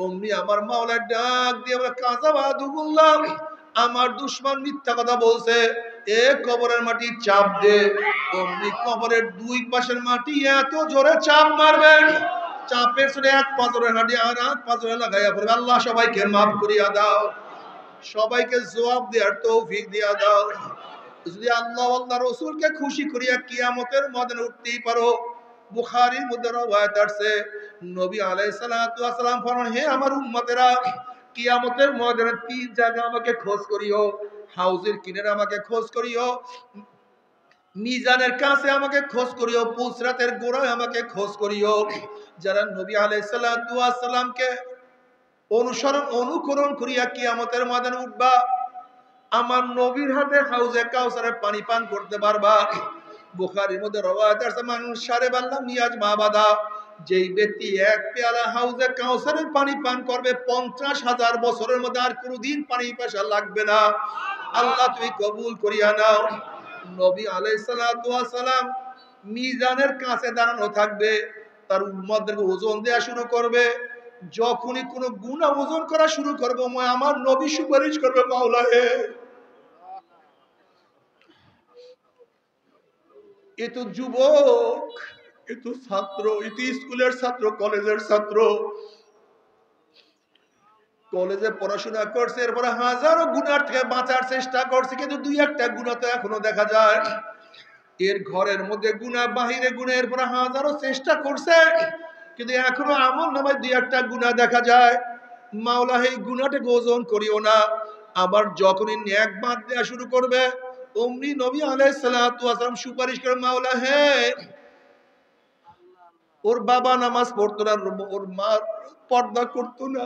অমনি আমার মাওলার ডাক দিয়ে বলে কাযাবাদুল্লাহ, আমার দুশমন মিথ্যা কথা বলছে, এ কবরের মাটি চাপ দে। অমনি কবরের দুই পাশের মাটি এত জোরে চাপ মারবে, চাপের শুনে এক পাথরের হাঁটি আর এক পাথরে লাগাইয়া পড়বে। আল্লাহ সবাইকে মাফ করিয়া দাও, সবাইকে জবাব দেওয়ার তৌফিক দিয়া দাও। যদি আল্লাহ আল্লাহ রসুলকে খুশি করিয়া কিয়ামতের ময়দানে উঠতেই পারো, বুখারীর মধ্যে রওয়ায়াত আছে নবী আলাইহিস সালাতু ওয়াস সালাম ফরমান, হে আমার উম্মতেরা, কিয়ামতের ময়দানে তিন জায়গা আমাকে খোঁজ করিও। হাউজের কিনারে আমাকে খোঁজ করিও, মিজানের কাছে আমাকে খোঁজ করিও, পুসরাতের গোড়ায় আমাকে খোঁজ করিও। যারা নবী আলাইহিস সালাতু ওয়াস সালামকে অনুকরণ করিয়া কিয়ামতের ময়দানে উঠবা, আমার নবীর হাতে হাউজে কাউসারের পানি পান করতে পারবা। বুখারীর মধ্যে রওয়ায়াত আছে মানুষ সারে বাল্লাম নিয়াজ মাবাদা, যেই ব্যক্তি এক পেয়ালা হাউজে কাউসারের পানি পান করবে 50,000 বছরের মধ্যে আর কোনোদিন পানি পিপাসা লাগবে না। আল্লাহ তুমি কবুল করিয়া নাও। নবী আলাইহিস সালাতু ওয়াস সালাম মিজানের কাছে দাঁড়ানো থাকবে, তার উম্মতদেরকে ওজন দেয়া শুরু করবে। যখনই কোনো গুনাহ ওজন করা শুরু করবে, আমার নবী সুপারিশ করবে, মাওলা হে, এ তো যুবক, এ তো ছাত্র, এ তো স্কুলের ছাত্র, কলেজের ছাত্র, কলেজে পড়াশোনা করছে, এরপরে হাজারো গুনার থেকে বাঁচার চেষ্টা করছে, কিন্তু দুই একটা গুনাহ তো এখনো দেখা যায়। এর ঘরের মধ্যে গুনাহ, বাহিরে গুনাহ, এরপরে হাজারো চেষ্টা করছে, কিন্তু এখনো আমল নামায় দুই একটা গুনাহ দেখা যায়। মাওলা এই গুনাহটাকে ওজন করিও না। আবার যখনই নেক বাদ দেওয়া শুরু করবে, অমনি নবী আলাইহিস সালাতু ওয়াস সালাম সুপারিশ করে, মাওলা হে, ওর বাবা নামাজ পড়তো না, ওর মা পর্দা করতো না,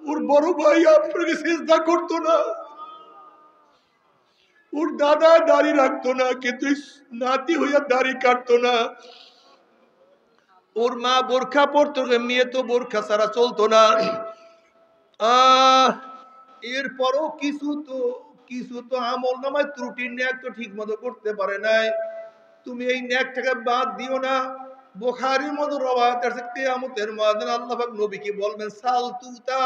ওর বড় ভাই আপনাকে সিজদা করতো না, ওর দাদা দাড়ি রাখতো না কিন্তু নাতি হইয়া দাড়ি কাটতো না, ওর মা বোরখা পরতো, মেয়ে তো বোরখা ছাড়া চলতো না। এরপরও কিছু তো আমল নামায় ত্রুটির ন্যাক তো ঠিক মতো করতে পারে নাই। তুমি এই ন্যাকটাকে বাদ দিও না। বুখারীর মধ্যে রওয়ায়াত আছে কিয়ামতের ময়দানে আল্লাহ পাক নবীকে বলবেন, সাল তুতা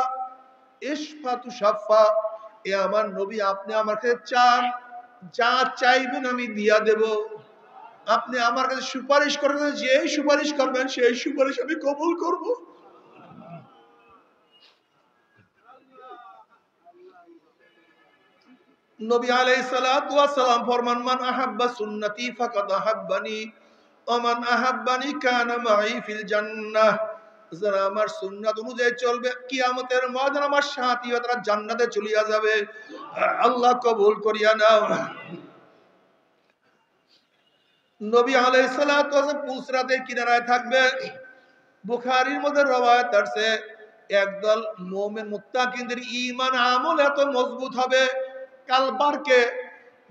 ইশফাতু শাফা, এ আমার নবী আপনি আমার কাছে চান, যা চাইবেন আমি দিয়া দেব। আপনি আমার কাছে সুপারিশ করবেন, যেই সুপারিশ করবেন সেই সুপারিশ আমি কবুল করব। নবী আলাইহিস সালাতু ওয়াস সালাম ফরমান, মান আহাব্বা সুন্নতি ফাকাদ আহাব্বানি ওয়া মান আহাব্বানি কানা মাই ফিল জান্নাহ। যারা আমার সুন্নাত অনুযায়ী চলবে, কিয়ামতের ময়দানে আমার সাথী হয়ে তারা জান্নাতে চলিয়া যাবে। আল্লাহ কবুল করিয়া নাও। নবী আলাইহিস সালাতু ওয়াস সালাম পুসরাতের কিনারায় থাকবে। বুখারীর মধ্যে রওয়ায়াত আছে, একদল মুমিন মুত্তাকিনদের ঈমান আমল এত মজবুত হবে, কালবারকে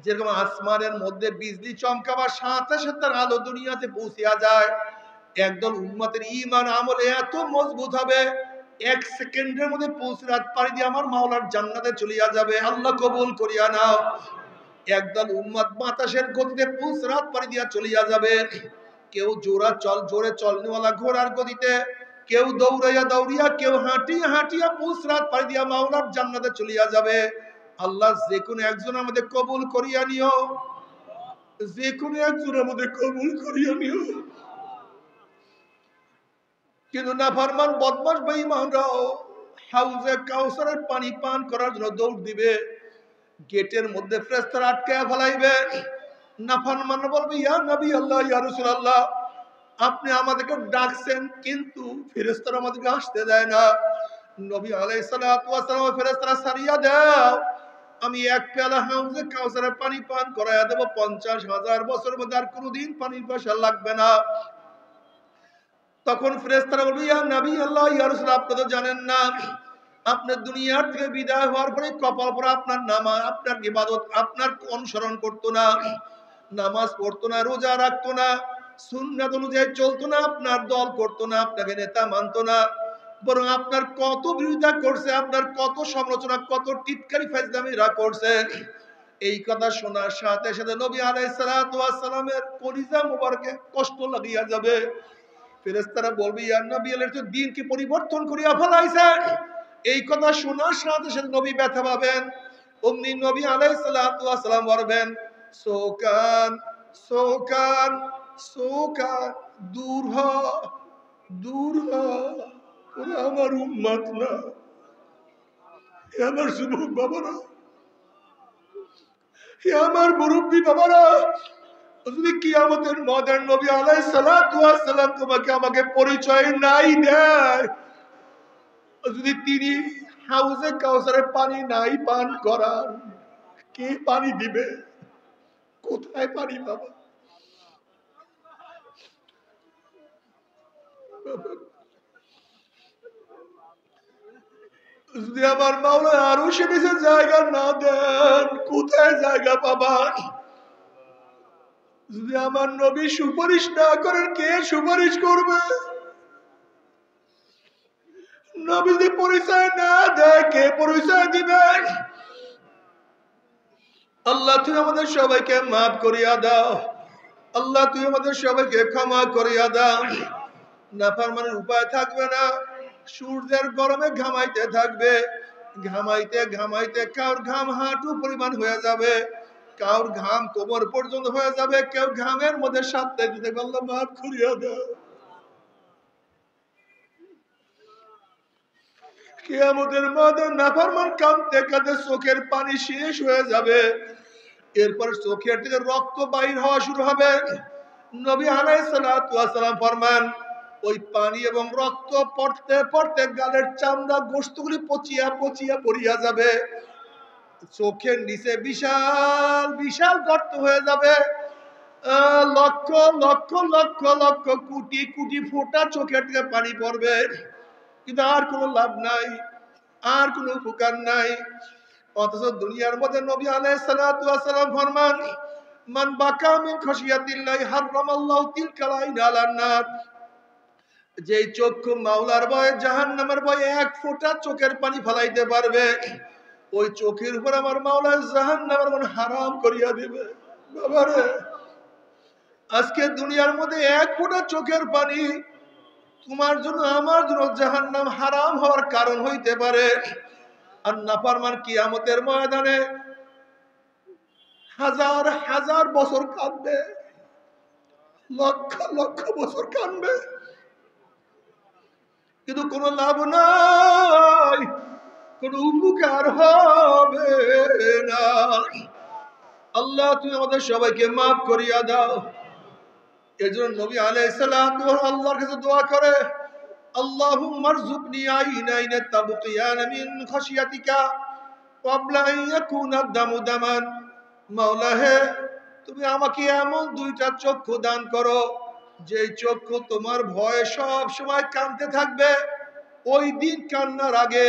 যেরকম আসমানের মধ্যে বিজলি চমকাবার সাথে সাথে আলো দুনিয়াতে পৌঁছিয়া যায়, একদল উম্মতের ঈমান আমল এত মজবুত হবে, এক সেকেন্ডের মধ্যে পুসরাত পাড়ি দিয়ে আমার মাওলার জান্নাতে চলিয়া যাবে। আল্লাহ কবুল করিয়া নাও। একদল উম্মত বাতাসের গতিতে পুসরাত পাড়ি দিয়া চলিয়া যাবে। কেউ জোরে চলনেওয়ালা ঘোড়ার গতিতে, কেউ দৌড়াইয়া, কেউ হাঁটিয়া পুসরাত পাড়ি দিয়া মাওলার জান্নাতে চলিয়া যাবে। আল্লাহ যে কোনো একজন আমাদের কবুল করিয়া নিও, যে কোনো একজন আমাদের কবুল করিয়া নিও। কিন্তু নাফরমান বদমাশ বেঈমানরাও হাউজে কাউসারের পানি পান করার জন্য দৌড় দিবে, গেটের মধ্যে ফেরেশতারা আটকায়া ফেলাইবে। নাফরমান বলবে ইয়া নবী আল্লাহ, ইয়া রাসূলুল্লাহ, আপনি আমাদেরকে ডাকছেন কিন্তু ফেরেশতারা আমাদেরকে আসতে দেয় না। নবী আলাইহিস সালাতু ওয়াস সালাম, ফেরেশতারা সারিয়া দাও, আমি এক পেয়ালা হাউজে কাউসারের পানি পান করায়া দেব, 50,000 বছর মধ্যে আর কোনোদিন পানির পয়সা লাগবে না। তখন ফেরেশতারা বলবে ইয়া নবী আল্লাহ, ইয়া রাসূল, আপনি তো জানেন না, আপনার দুনিয়ার থেকে বিদায় হওয়ার পরে কপাল পরে আপনার নামাজ, আপনার ইবাদত আপনার অনুসরণ করতো না, নামাজ পড়তো না, রোজা রাখতো না, সুন্নাত অনুযায়ী চলতো না, আপনার দল করতো না, আপনাকে নেতা মানতো না, বরং আপনার কত বিরোধিতা করছে, আপনার কত সমালোচনা, কত টিটকারি ফাজলামিরা করছে। এই কথা শোনার সাথে সাথে নবী আলাইহিস সালাতু ওয়াস সালামের কলিজা মোবারকে কষ্ট লাগিয়া যাবে। ফেরেশতারা বলবে ইয়া নবী, এর তো দিন কি পরিবর্তন করিয়া ফেলাইছেন। এই কথা শোনার সাথে সাথে নবী ব্যথা পাবেন। অমনি নবী আলাইহিস সালাতু ওয়াস সালাম বলবেন সোকান সোকান সোকান, দূর হ, দূর হ, ওরা আমার উম্মত না। হে আমার যুবক বাবারা, হে আমার মুরব্বী বাবারা, যদি কিয়ামতের ময়দানে নবী আলাইহিস সালাতু ওয়াস সালাম তোমাকে আমাকে পরিচয় নাই দেয়, যদি তিনি হাউজে কাউসারের পানি নাই পান করার, কে পানি দিবে? কোথায় পানি পাবো? যদি আমার মাওলা আরো সে নিচে জায়গা না দেন, কোথায় জায়গা পাবা? যদি আমার নবী সুপারিশ না করেন, কে সুপারিশ করবে? নবী যদি পরিচয় না দেয়, কে পরিচয় দিবে? আল্লাহ তুই আমাদের সবাইকে মাফ করিয়া দাও। আল্লাহ তুই আমাদের সবাইকে ক্ষমা করিয়া দাও। নাফরমানের উপায় থাকবে না, সূর্যের গরমে ঘামাইতে থাকবে, ঘামাইতে ঘামাইতে কাউর ঘাম হাঁটু পরিমাণ হয়ে যাবে, কাউর ঘাম কোমর পর্যন্ত হয়ে যাবে, কেউ ঘামের মধ্যে সাথে দিতে আল্লাহ মাফ করিয়া দাও। কিয়ামতের ময়দানে নাফরমান কাঁদতে কাঁদতে চোখের পানি শেষ হয়ে যাবে, এরপর চোখের থেকে রক্ত বাইর হওয়া শুরু হবে। নবী আলাইহিস সালাতু ওয়াস সালাম ফরমান ওই পানি এবং রক্ত পড়তে পড়তে গালের চামড়া গোশতগুলি পচিয়া পচিয়া পড়িয়া যাবে, চোখের নিচে বিশাল বিশাল গর্ত হয়ে যাবে, লক্ষ লক্ষ লক্ষ লক্ষ কোটি কোটি ফোঁটা চোখের থেকে পানি পড়বে, কিন্তু আর কোনো লাভ নাই, আর কোনো উপকার নাই। অথচ দুনিয়ার মধ্যে নবী আলাইহিস সালাতু ওয়াস সালাম ফরমান মান বাকা মিন খাশিয়াতিল্লাহি হারামাল্লাহু তিলকাল আইন আলান নার, যেই চক্ষু মাওলার ভয়ে জাহান্নামের ভয়ে এক ফোঁটা চোখের পানি ফেলাইতে পারবে, ওই চোখের উপর আমার মাওলা জাহান্নামের মন হারাম করিয়া দিবে। বাবারে, আজকে দুনিয়ার মধ্যে এক ফোঁটা চোখের পানি তোমার জন্য আমার জন্য জাহান্নাম হারাম হওয়ার কারণ হইতে পারে। আর নাফরমান কিয়ামতের ময়দানে হাজার হাজার বছর কাঁদবে, লক্ষ লক্ষ বছর কাঁদবে, কিন্তু কোনো লাভ নাই, কোনো উপকার হবে না। আল্লাহ তুমি আমাদের সবাইকে মাফ করিয়া দাও। এজন্য নবী আলাইহিস সালাতু আল্লাহর কাছে দোয়া করে আল্লাহুম্মা রযুকনি আইনাইন তাবকিয়ান মিন খাশিয়াতিকা ক্বাবলা আন ইয়াকুনা দামু দামান। মাওলা হে, তুমি আমাকে এমন দুইটা চক্ষু দান করো যেই চক্ষু তোমার ভয়ে সব সময় কাঁদতে থাকবে। ওই দিন কান্নার আগে,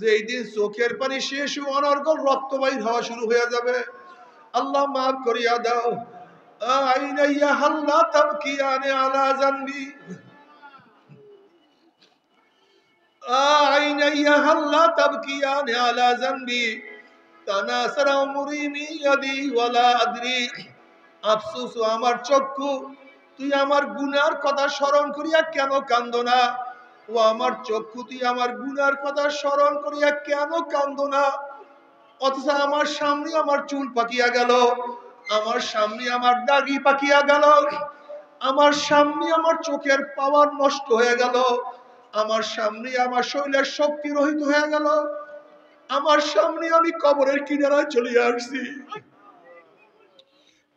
যেই দিন চোখের পানি শেষ অনর্গল রক্ত বাইর হওয়া শুরু হয়ে যাবে, আল্লাহ মাফ করিয়া দাও। আইনাইয়া হাল্লা তাবকিয়ানে আলা জানবি, আইনাইয়া হাল্লা তাবকিয়ানে আলা জানবি তানাসারা উমরি মিন ইয়াদি ওয়ালা আদরি। আফসোস আমার চক্ষু, তুই আমার গুনার কথা স্মরণ করিয়া কেন কান্দো না? ও আমার চক্ষু, তুই আমার গুনার কথা স্মরণ করিয়া কেন কান্দো না? অথচ আমার সামনে আমার চুল পাকিয়া গেল, আমার সামনে আমার দাড়ি পাকিয়া গেল, আমার সামনে আমার চোখের পাওয়ার নষ্ট হয়ে গেল, আমার সামনে আমার শরীরের শক্তি রহিত হয়ে গেল, আমার সামনে আমি কবরের কিনারায় চলে আসছি।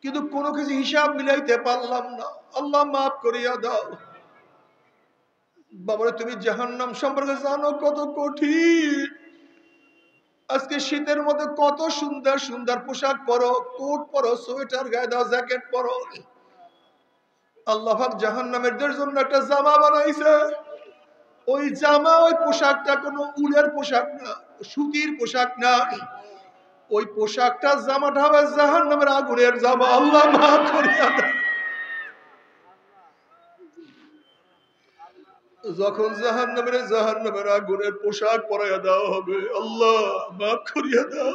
কিন্তু কোনো কিছু হিসাব মিলাইতে পারলাম না। আল্লাহ মাফ করিয়া দাও। বাবারে তুমি জাহান্নাম সম্পর্কে জানো কত কঠিন। আজকে শীতের মধ্যে কত সুন্দর সুন্দর পোশাক পরো, কোট পরো, সোয়েটার গায়ে দাও, জ্যাকেট পরো। আল্লাহ পাক জাহান্নামের জন্য একটা জামা বানাইছে। ওই জামা, ওই পোশাকটা কোনো উলের পোশাক না, সুতির পোশাক না। ওই পোশাকটা, জামাটা হবে জাহান্নামের আগুনের জামা। আল্লাহ মাফ করিয়া দাও। যখন জাহান্নামের আগুনের পোশাক পরাইয়া দেওয়া হবে, আল্লাহ মাফ করিয়া দাও।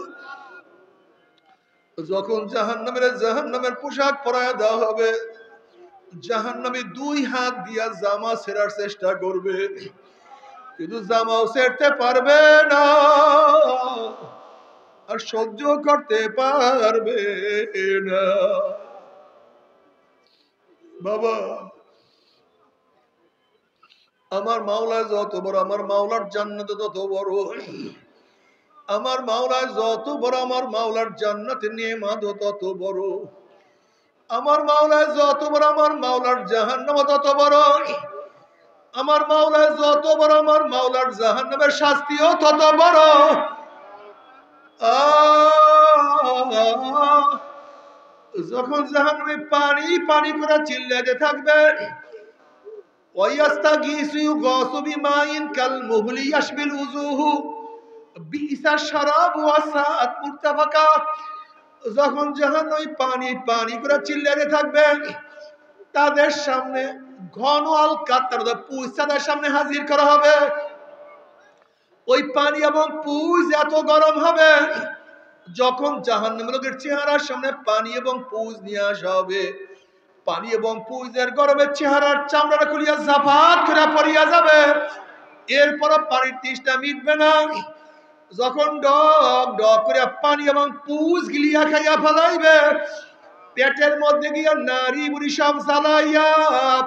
যখন জাহান্নামের পোশাক পরাইয়া দেওয়া হবে, জাহান্নামী দুই হাত দিয়া জামা ছেড়ার চেষ্টা করবে, কিন্তু জামাও ছেড়তে পারবে না, আর সহ্য করতে পারবে না। বাবা, আমার মাওলা যত বড়, আমার মাওলার জান্নাত তত বড়। আমার মাওলা যত বড়, আমার মাওলার জান্নাতের নিয়ামত তত বড়। আমার মাওলা যত বড়, আমার মাওলার জাহান্নাম তত বড়। আমার মাওলা যত বড়, আমার মাওলার জাহান্নামের শাস্তিও তত বড়। যখন জাহান্নামে পানি পানি করে চিল্লাতে থাকবে, ওয়াস্তাগীসু ইউগাসু বিমাইন কাল মুহলি ইয়াশবিল উজুহু বিইসা শারাব ওয়া সাআত মুরতাফাকা। যখন জাহান্নামী পানি পানি করে চিল্লাতে থাকবে, তাদের সামনে ঘন আল কাত্তার পুঁজ তাদের সামনে হাজির করা হবে। ওই পানি এবং পুঁজ এত গরম হবে, যখন জাহান্নামী লোকের চেহারার সামনে পানি এবং পুঁজ নিয়ে আসা হবে, পানি এবং পুঁজের গরমের চেহারার চামড়াটা খুলিয়া জাফাত করে পড়িয়া যাবে। এরপর পানির তৃষ্ণা মিটবে না। যখন ডক ডক করে পানি এবং পুঁজ গিলিয়া খাইয়া ফেলাইবে, পেটের মধ্যে গিয়া নারী বুড়ি সব জ্বালাইয়া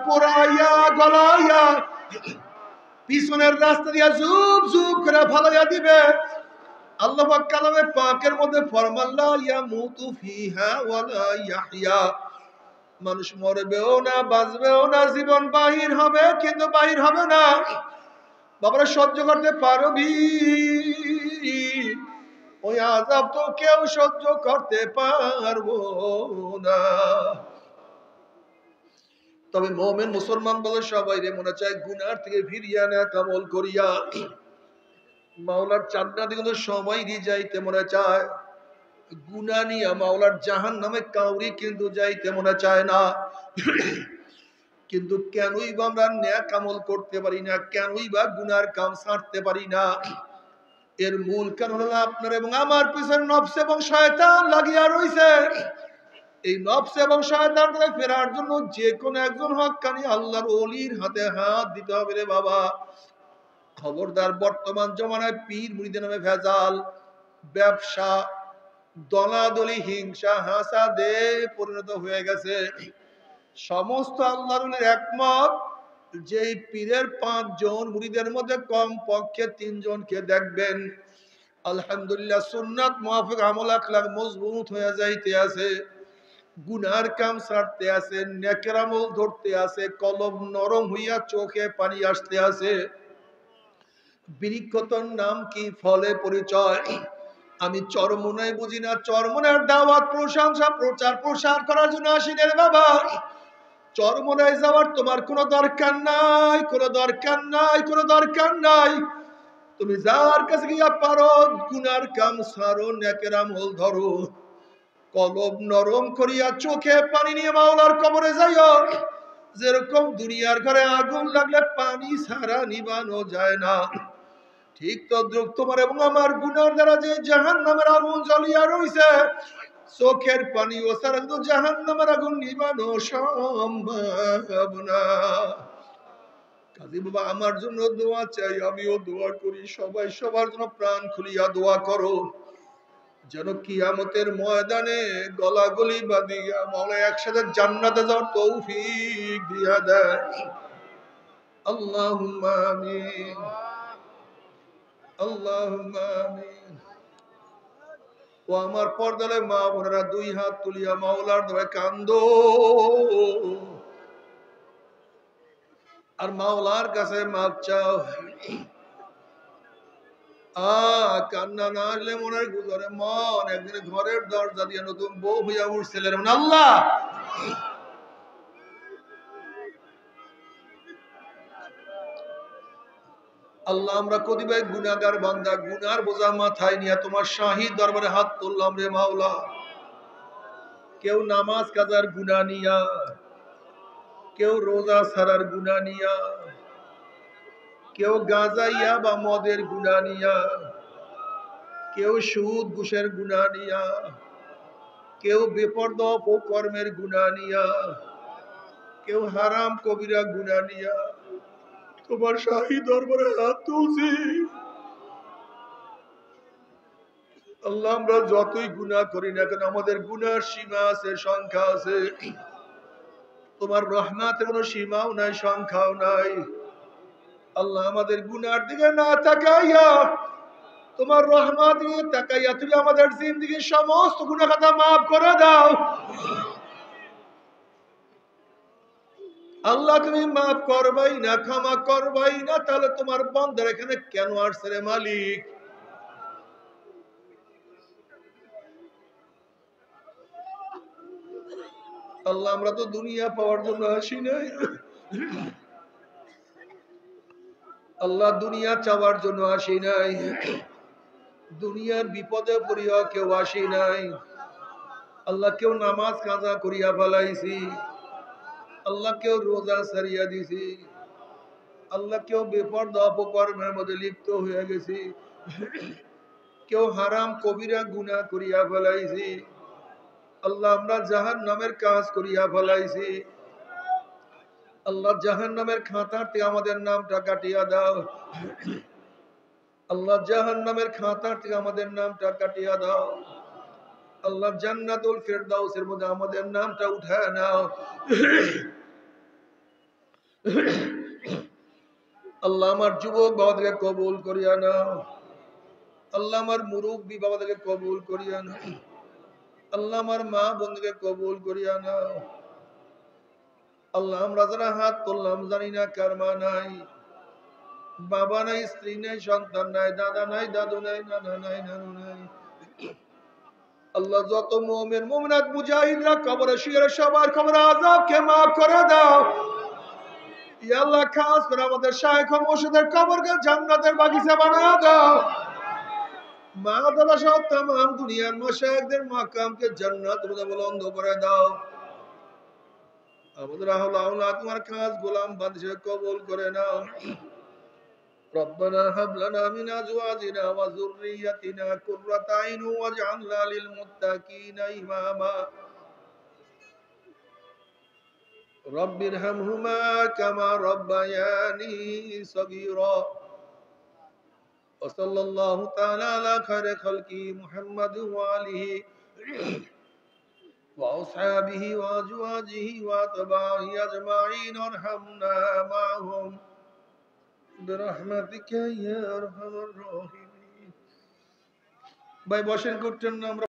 পোড়াইয়া গলাইয়া পিছনের রাস্তা দিয়া জুব জুব করে ফালাইয়া দিবে। আল্লাহ পাক কালামে পাকের মধ্যে ফরমান, লা ইয়ামুতু ফিহা ওয়ালা ইয়াহইয়া। মানুষ মরবেও না, বাঁচবেও না, জীবন বাহির হবে কিন্তু বাহির হবে না। বাবারা, সহ্য করতে পারবি? ওই আযাব তো কেউ সহ্য করতে পারবো না। তবে মুমিন মুসলমান বলে সবাই রে মনে চায় গুনার থেকে ফিরিয়া নেক আমল করিয়া মাওলার জান্নাতে কিন্তু সবাই যাইতে মনে চায়। গুনাহ নিয়া মাওলার জাহান্নামে কাউরি কিন্তু যাইতে মনে চায় না। কিন্তু কেনই বা আমরা নেক আমল করতে পারি না, কেনই বা গুনার কাম ছাড়তে পারি না? এর মূল কারণ হলো আপনার এবং আমার পিছনে নফস এবং শয়তান লাগিয়া রইছে। এই নফস এবং শয়তান থেকে ফেরার জন্য যে কোনো একজন হক্কানি আল্লাহর ওলির হাতে হাত দিতে হবে রে বাবা। খবরদার, বর্তমান জমানায় পীর মুরিদের নামে ভেজাল, ব্যবসা, দলাদলি, হিংসা, হাসাদে পরিণত হয়ে গেছে। সমস্ত আল্লাহর ওলির একমত, যেই পীরের 5 জন মুরিদের মধ্যে কম পক্ষে 3 জনকে দেখবেন আলহামদুলিল্লাহ সুন্নাত মুআফিক আমল আখলাক মজবুত হয়ে যাইতে আছে, গুনার কাম ছাড়তে আছে, নেকের আমল ধরতে আছে, কলব নরম হইয়া চোখে পানি আসতে আছে। বৃক্ষতর নাম কি, ফলে পরিচয়। আমি চরমোনাই বুঝি না, চরমোনার দাওয়াত প্রশংসা প্রচার প্রসার করার জন্য আসি রে বাবা। চরমোনায় যাওয়ার তোমার কোনো দরকার নাই, কোনো দরকার নাই, কোনো দরকার নাই। তুমি যার কাছে গিয়া পারো গুনার কাম ছাড়ো, নেকের আমল ধরো, কলব নরম করিয়া চোখে পানি নিয়ে মাওলার কবরে যাইও। যেরকম দুনিয়ার ঘরে আগুন লাগলে পানি ছাড়া নিবানো যায় না, ঠিক তদ্রুপ তোমার এবং আমার গুনার দ্বারা যে জাহান্নামের আগুন জ্বলিয়া রইছে, চোখের পানি ও ছাড়া কিন্তু জাহান্নামের আগুন নিবানো সম্ভব না। কাজী বাবা, আমার জন্য দোয়া চাই, আমিও দোয়া করি, সবাই সবার জন্য প্রাণ খুলিয়া দোয়া করো, যেন কিয়ামতের ময়দানে গলাগলি বাঁধিয়া মাওলা একসাথে জান্নাতে যাওয়ার তৌফিক দিয়া দেয়। আল্লাহুম্মা আমিন, আল্লাহুম্মা আমিন। ও আমার পর্দালে মা বোনেরা, দুই হাত তুলিয়া মাওলার দরে কান্দো আর মাওলার কাছে মাপ চাও। কান্না না আসলে মনের গুজরে মন একদিন ঘরের দরজা দিয়ে নতুন বউ হইয়া উঠছিলেন আল্লাহ। আল্লাহ আমরা কতিপয় গুনাহগার বান্দা, গুনার বোঝা মাথায় নিয়ে তোমার শাহী দরবারে হাত তুললাম রে মাওলা। কেউ নামাজ কাজার গুনাহ নিয়া, কেউ রোজা ছাড়ার গুনাহ নিয়া, কেউ গাঁজাইয়া বা মদের গুনাহ নিয়া, কেউ সুদ ঘুষের গুনাহ নিয়া, কেউ বেপরদা অপকর্মের গুনাহ নিয়া, কেউ হারাম কবিরা গুনাহ নিয়া তোমার শাহী দরবারে হাত তুলছি। আল্লাহ আমরা যতই গুনাহ করি না কেন আমাদের গুনার সীমা আছে, সংখ্যা আছে। তোমার রহমতের কোনো সীমাও নাই, সংখ্যাও নাই। আল্লাহ আমাদের গুনার দিকে না তাকাইয়া তোমার রহমত দিকে তাকাইয়া তুমি আমাদের জিন্দেগীর সমস্ত গুনাহ খাতা মাফ করে দাও। আল্লাহ তুমি মাফ করবাই না, ক্ষমা করবাই না, তাহলে তোমার বান্দার এখানে কেন আসছে রে মালিক? আল্লাহ আমরা তো দুনিয়া পাওয়ার জন্য আসি নাই, আল্লাহ দুনিয়া চাওয়ার জন্য আসি নাই, দুনিয়ার বিপদে পড়িয়া কেউ আসি নাই। আল্লাহ কেউ নামাজ কাজা করিয়া ফেলাইছি, আল্লাহ কেউ রোজা ছাড়িয়া দিছি, আল্লাহ কেউ বেপরদা অপকর্মের মধ্যে লিপ্ত হয়ে গেছি, কেউ হারাম কবিরা গুনাহ করিয়া ফেলাইছি। আল্লাহ আমরা জাহান্নামের কাজ করিয়া ফেলাইছি। আল্লাহ জাহান্নামের খাতাতে আমাদের নামটা কাটিয়া দাও। আল্লাহ জাহান্নামের খাতা থেকে আমাদের নামটা কাটিয়া দাও। আল্লাহ জান্নাতুল ফেরদাউসের মধ্যে আমাদের নামটা উঠায় নাও। আল্লাহ আমার যুবক বাবাদেরকে কবুল করিয়া নাও। আল্লাহ আমার মুরব্বী বাবাদেরকে কবুল করিয়া নাও। আল্লাহ আমার মা বোনদেরকে কবুল করিয়া নাও। আল্লাহ আমরা যারা হাত তুললাম জানি না কার মা নাই, বাবা নাই, স্ত্রী নাই, সন্তান নাই, দাদা নাই, দাদু নাই, নানা নাই, নানু নাই। আল্লাহ যত মুমিন মুমিনাত মুজাহিদরা কবরে শুয়ে সবার কবরে আযাবকে maaf করে দাও। ইয়া আল্লাহ খাস করে আমাদের শায়েখ ও মুর্শিদের কবরকে জান্নাতের বাগিচা বানায়া দাও। মা দাদা সহ तमाम দুনিয়ার মাশায়েখদের মাকামকে জান্নাতের মধ্যে বুলন্দ করে দাও। আমাদের আওলাদ তোমার খাস গোলাম বাদশা কবুল করে নাও। ربنا هب لنا من أزواجنا وذريتنا قرة أعين واجعلنا للمتقين إماما رب ارحمهما كما ربياني صغيرا وصلى الله تعالى على خير خلقه محمد وآله وأصحابه وأزواجه وأتباعه أجمعين وارحمنا معهم برحمتك يا أرحم الراحمين. ভাই বসেন করতেন না আমরা